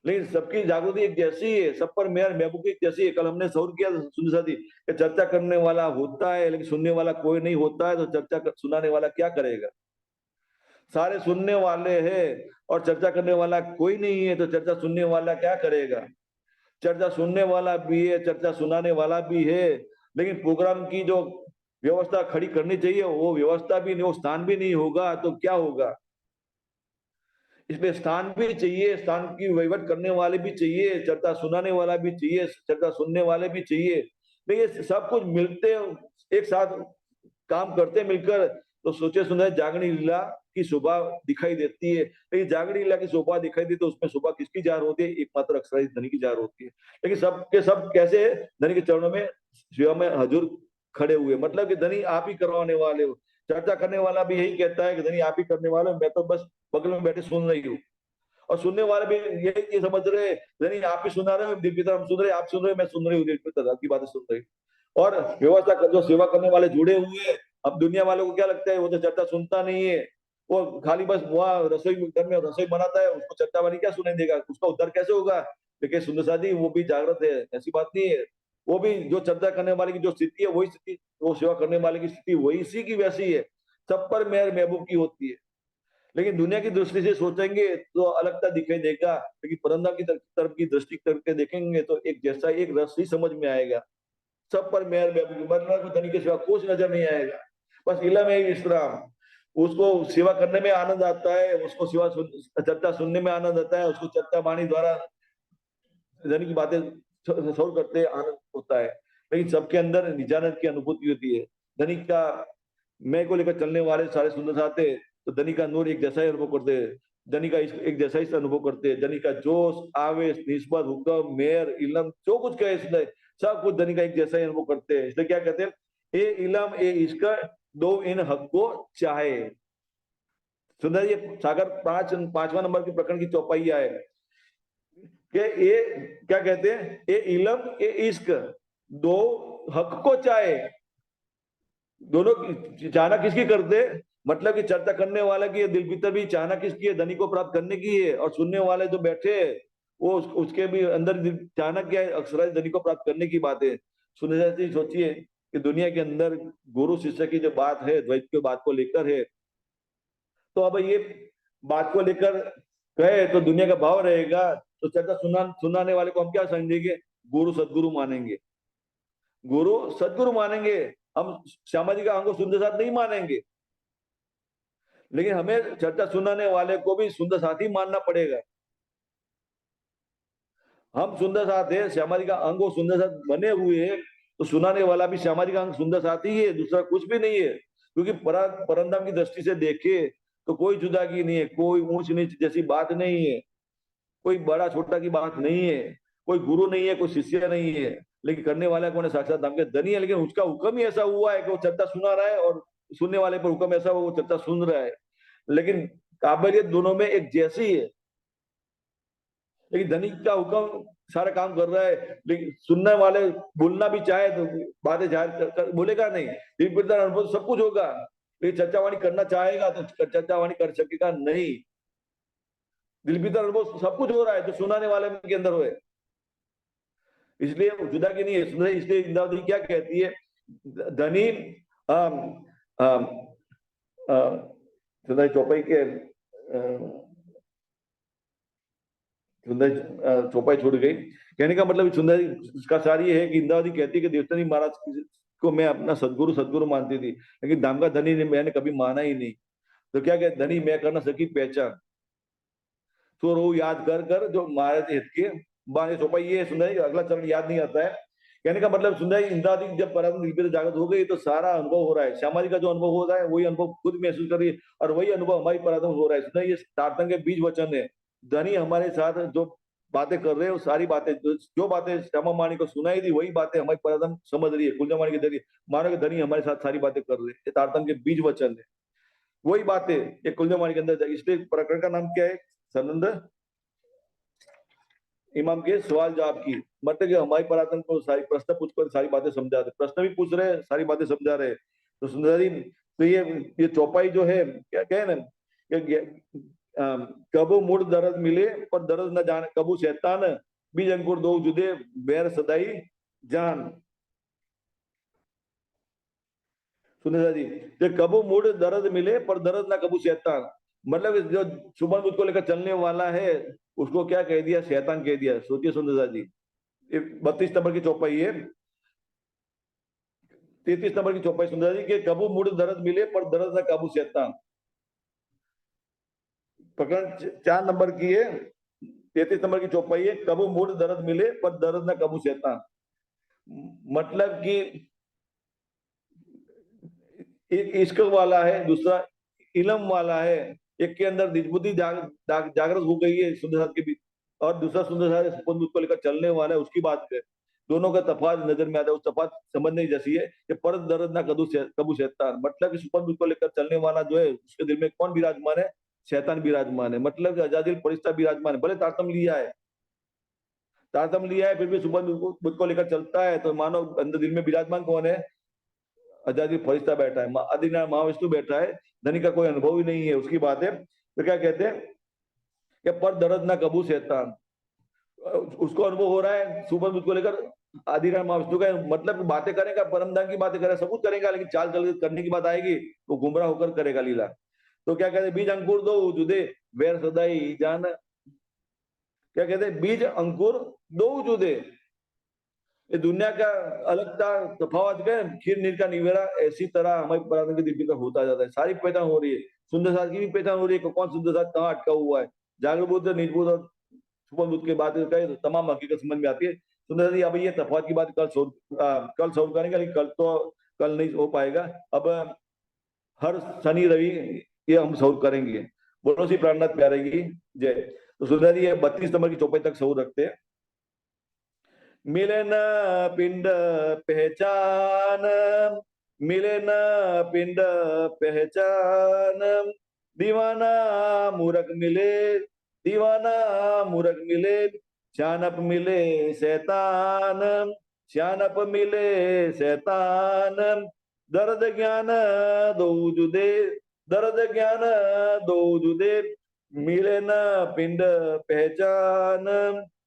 S1: लेकिन सबकी जागृति एक जैसी है, सब पर मेहर महबूब एक जैसी है। कल हमने सौर किया सुंदर साथी कि चर्चा करने वाला होता है लेकिन सुनने वाला कोई नहीं होता है, तो चर्चा सुनाने वाला क्या करेगा। सारे सुनने वाले हैं और चर्चा करने वाला कोई नहीं है, तो चर्चा सुनने वाला क्या करेगा। चर्चा सुनने वाला भी है, चर्चा सुनाने वाला भी है, लेकिन प्रोग्राम की जो व्यवस्था खड़ी करनी चाहिए वो व्यवस्था भी नहीं, वो स्थान भी नहीं होगा तो क्या होगा। इसमें स्थान भी चाहिए, स्थान की वहीवट करने वाले भी चाहिए, चर्चा सुनाने वाला भी चाहिए, चर्चा सुनने वाले भी चाहिए। देखिए सब कुछ मिलते एक साथ काम करते मिलकर तो सोचे सुने जागनी लीला की शोभा दिखाई देती है। लेकिन जागनी लीला की शोभा दिखाई दी तो उसमें शोभा किसकी जार होती है, एकमात्र अक्षराधीश धनी की जार होती है। लेकिन सब के सब कैसे धनी के चरणों में सेवा में हजूर खड़े हुए, मतलब कि धनी आप ही करवाने वाले हो। चर्चा करने वाला भी यही कहता है कि धनी आप ही करने वाले हो, मैं तो बस बगल में बैठे सुन रही हूँ। और सुनने वाले भी ये समझ रहे नहीं आप ही सुना रहे हो, दिल की तरह हम सुन रहे, आप सुन रहे, मैं सुन रही हूँ, दिल की तरह की बातें सुन रही। और व्यवस्था जो सेवा करने वाले जुड़े हुए हैं। अब दुनिया वालों को क्या लगता है, वो तो चर्चा सुनता नहीं है, वो खाली बस वहाँ रसोई घर में रसोई बनाता है, उसको चर्चा वाली क्या सुनाई देगा, उसका उद्धार कैसे होगा। लेकिन सुंदर साथी वो भी जागृत है, ऐसी बात नहीं है। वो भी जो चर्चा करने वाले की जो स्थिति है वही स्थिति, वो सेवा करने वाले की स्थिति वही इसी की वैसी है, सब पर मेहर महबूब की होती है। लेकिन दुनिया की दृष्टि से सोचेंगे तो अलगता दिखाई देगा, लेकिन परंदा की तरफ की दृष्टि करके देखेंगे तो एक जैसा एक रस ही समझ में आएगा। सब पर मेहर मतलब को धनी के सिवा कुछ नजर नहीं आएगा, बस इला में विश्राम। उसको सेवा करने में आनंद आता है, उसको सेवा चर्चा सुनने में आनंद आता है, उसको चर्चा वाणी द्वारा धनी की बातें सौर करते आनंद होता है। लेकिन सबके अंदर निजानंद की अनुभूति होती है। धनी का मैं को लेकर चलने वाले सारे सुंदर साथे तो धनी का नूर एक जैसा ही अनुभव करते हैं, धनी का एक जैसा ही अनुभव करते हैं। धनी का जोश आवेश निस्बत हुक्म मेहर इलम जो कुछ कहे इसलिए सब कुछ धनी का एक जैसा ही अनुभव करते हैं। इसलिए क्या कहते हैं, ए इलम ए इश्क दो इन हक को चाहे। सुंदर ये सागर पांचवा नंबर के प्रकरण की चौपाई है कि ये क्या कहते हैं, ए इलम ए इश्क दो हक को चाहे। दोनों चाहना किसकी करते, मतलब कि चर्चा करने वाला की दिल भीतर भी चाहना किसकी है, धनी को प्राप्त करने की है, और सुनने वाले जो बैठे वो उसके भी अंदर चाहना क्या है, अक्षर धनी को प्राप्त करने की बात है। सुनने जाती सोचिए कि दुनिया के अंदर गुरु शिष्य की जो बात है द्वैत की बात को लेकर है, तो अब ये बात को लेकर कहे तो दुनिया का भाव रहेगा, तो चर्चा सुनाने वाले को हम क्या समझेंगे, गुरु सदगुरु मानेंगे, गुरु सदगुरु मानेंगे, हम सामाजिक अंगों सुंदर साथ नहीं मानेंगे। लेकिन हमें चर्चा सुनाने वाले को भी सुंदर साथी मानना पड़ेगा। हम सुंदर साथ है, सामाजिक अंगों सुंदर साथ बने हुए हैं, तो सुनाने वाला भी सामाजिक अंग सुंदर साथी ही है, दूसरा कुछ भी नहीं है। क्योंकि परंदाम की दृष्टि से देखे तो कोई जुदागी नहीं है, कोई ऊंच नीच जैसी बात नहीं है, कोई बड़ा छोटा की बात नहीं है, कोई गुरु नहीं है, कोई शिष्य नहीं है। लेकिन करने वाला कौन है, साक्षात धाम के धनी है। लेकिन उसका हुक्म ही ऐसा हुआ है कि वो चर्चा सुना रहा है और सुनने वाले पर हुक्म ऐसा वो चर्चा सुन रहा है। लेकिन काबिलियत दोनों में एक जैसी है, लेकिन धनी का हुक्म सारा काम कर रहा है, लेकिन सुनने वाले बोलना भी चाहे तो बातें जाहिर बोलेगा नहीं, दिल अनुभव सब कुछ होगा, लेकिन चर्चावाणी करना चाहेगा तो चर्चावाणी कर सकेगा नहीं। दिल भीतर अनुभव सब कुछ हो रहा है जो सुनाने वाले के अंदर हुए, इसलिए जुदा की नहीं है। इसलिए इंद्रावती क्या कहती है, धनी चौपाई के सुंदर चौपाई छूट गई। कहने का मतलब सुंदर इसका सार ये है कि इंद्रावती कहती है कि देवतानी महाराज को मैं अपना सदगुरु सदगुरु मानती थी, लेकिन दामका धनी ने मैंने कभी माना ही नहीं। तो क्या कहते, धनी मैं कर ना सकी पहचान, तो रो याद कर कर जो महाराज हित के बाने चौपाई। ये सुंदर अगला चरण याद नहीं आता है। कहने का मतलब सुंदर इंद्रावती जब पराक्रम दिव्य से जागृत हो गई तो सारा अनुभव हो रहा है, श्यामा जी का जो अनुभव हो रहा है वही अनुभव खुद महसूस कर रही है, और वही अनुभव हमारी पराक्रम हो रहा है। सुंदर ये तारतंग के बीज वचन है। धनी हमारे साथ जो बातें कर रहे हैं वो सारी बातें जो बातें श्यामा माणी को सुनाई थी वही बातें हमारी पराक्रम समझ रही है, कुलजा माणी के जरिए मानो के धनी हमारे साथ सारी बातें कर रहे हैं। ये तारतंग के बीज वचन है, वही बातें ये कुलजा माणी के अंदर। इसलिए प्रकरण का नाम क्या है? सनंद इमाम के सवाल जवाब की। मतलब कि हमारी पराक्रम को सारी प्रश्न पूछ कर सारी बातें समझा रहे, प्रश्न भी पूछ रहे हैं, सारी बातें समझा रहे। तो सुंदरी तो ये चौपाई जो है क्या कहे ना कबू मूड दर्द मिले पर दर्द न जाने, कबू शैतान बीज अंकुर दो जुदे बैर सदाई जान। सुंदर जी, जो कबू मूड दर्द मिले पर दर्द ना कबू शैतान, मतलब जो सुबह दूध को लेकर चलने वाला है उसको क्या कह दिया? शैतान कह दिया। सोचिए सुंदर जी, 32 नंबर की चौपाई है, 33 नंबर की चौपाई सुंदर जी के कबू मूड दर्द मिले पर दर्द ना काबू शैतान। प्रकरण 4 नंबर की है, 33 नंबर की चौपाई है, कबू मूड दर्द मिले पर दर्द ना काबू शैतान। मतलब कि एक इश्क वाला है, दूसरा इलम वाला है। एक के अंदर निजबुद्धि जागृत हो गई है सुंदर साथ के बीच, और दूसरा सुंदर साथ सुपन को लेकर चलने वाला है, उसकी बात है। दोनों का तफात नजर में आता है, उस तफात समझने जैसी है कि परत दर्द ना कबू शैतान। मतलब कि सुपन को लेकर चलने वाला जो है उसके दिल में कौन विराजमान है? शैतान विराजमान है। मतलब कि अजादिल फरिश्ता विराजमान है। भले तारतम लिया है, तारतम लिया है, फिर भी सुपन बुद्ध को लेकर चलता है, तो मानो अंदर दिल में विराजमान कौन है? अजादी फरिश्ता बैठा है, आदिनारायण महाविष्णु बैठा है। धनी का कोई अनुभव ही नहीं है, उसकी बात है। तो क्या कहते हैं कि पर दर्द ना कबू शैतान, उसको अनुभव हो रहा है सुपर बुद्ध को लेकर आदिनारायण महाविष्णु का। मतलब बातें करेगा, परम धाम की बातें करेगा, सब कुछ करेगा, लेकिन चाल चल करने की बात आएगी वो गुमराह होकर करेगा लीला। तो क्या कहते हैं, बीज अंकुर दो जुदे वैर सदाई जान। क्या कहते हैं, बीज अंकुर दो जुदे, ये दुनिया का अलगता तफावत का खीर नीर का निवेरा, ऐसी तरह हमारी पुरातन की दीपिका होता जाता है। सारी पहचान हो रही है, सुंदर साथ की भी पहचान हो रही है, कौन सुंदर साथ कहाँ अटका हुआ है। जागृत बुद्ध निज बुद्ध और सुपन बुद्ध की बात करें तो तमाम हकीकत समझ में आती है। सुंदर जी, अब ये तफावत की बात कल सॉल्व करेंगे, लेकिन कल नहीं हो पाएगा। अब हर शनि रवि ये हम सॉल्व करेंगे। बोलो सी प्राणनाथ प्यारे की जय। तो सुंदर जी, ये 32 नंबर की चौपाई तक सॉल्व रखते हैं। मिले न पिंड पहचान, मिले न पिंड पहचान, दीवाना मूरख मिले, दीवाना मूरख मिले, सियानप मिले शैतान, सियानप मिले शैतान, दर्द ज्ञान दो जुदे, दर्द ज्ञान दो जुदे, मिले न पिंड पहचान,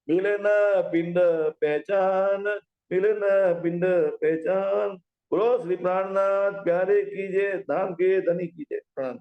S1: मिले न पिंड पहचान, मिले न पिंड पहचान। बोलो श्री प्राणनाथ प्यारे कीजिए, धाम के धनी कीजिए। प्रणाम।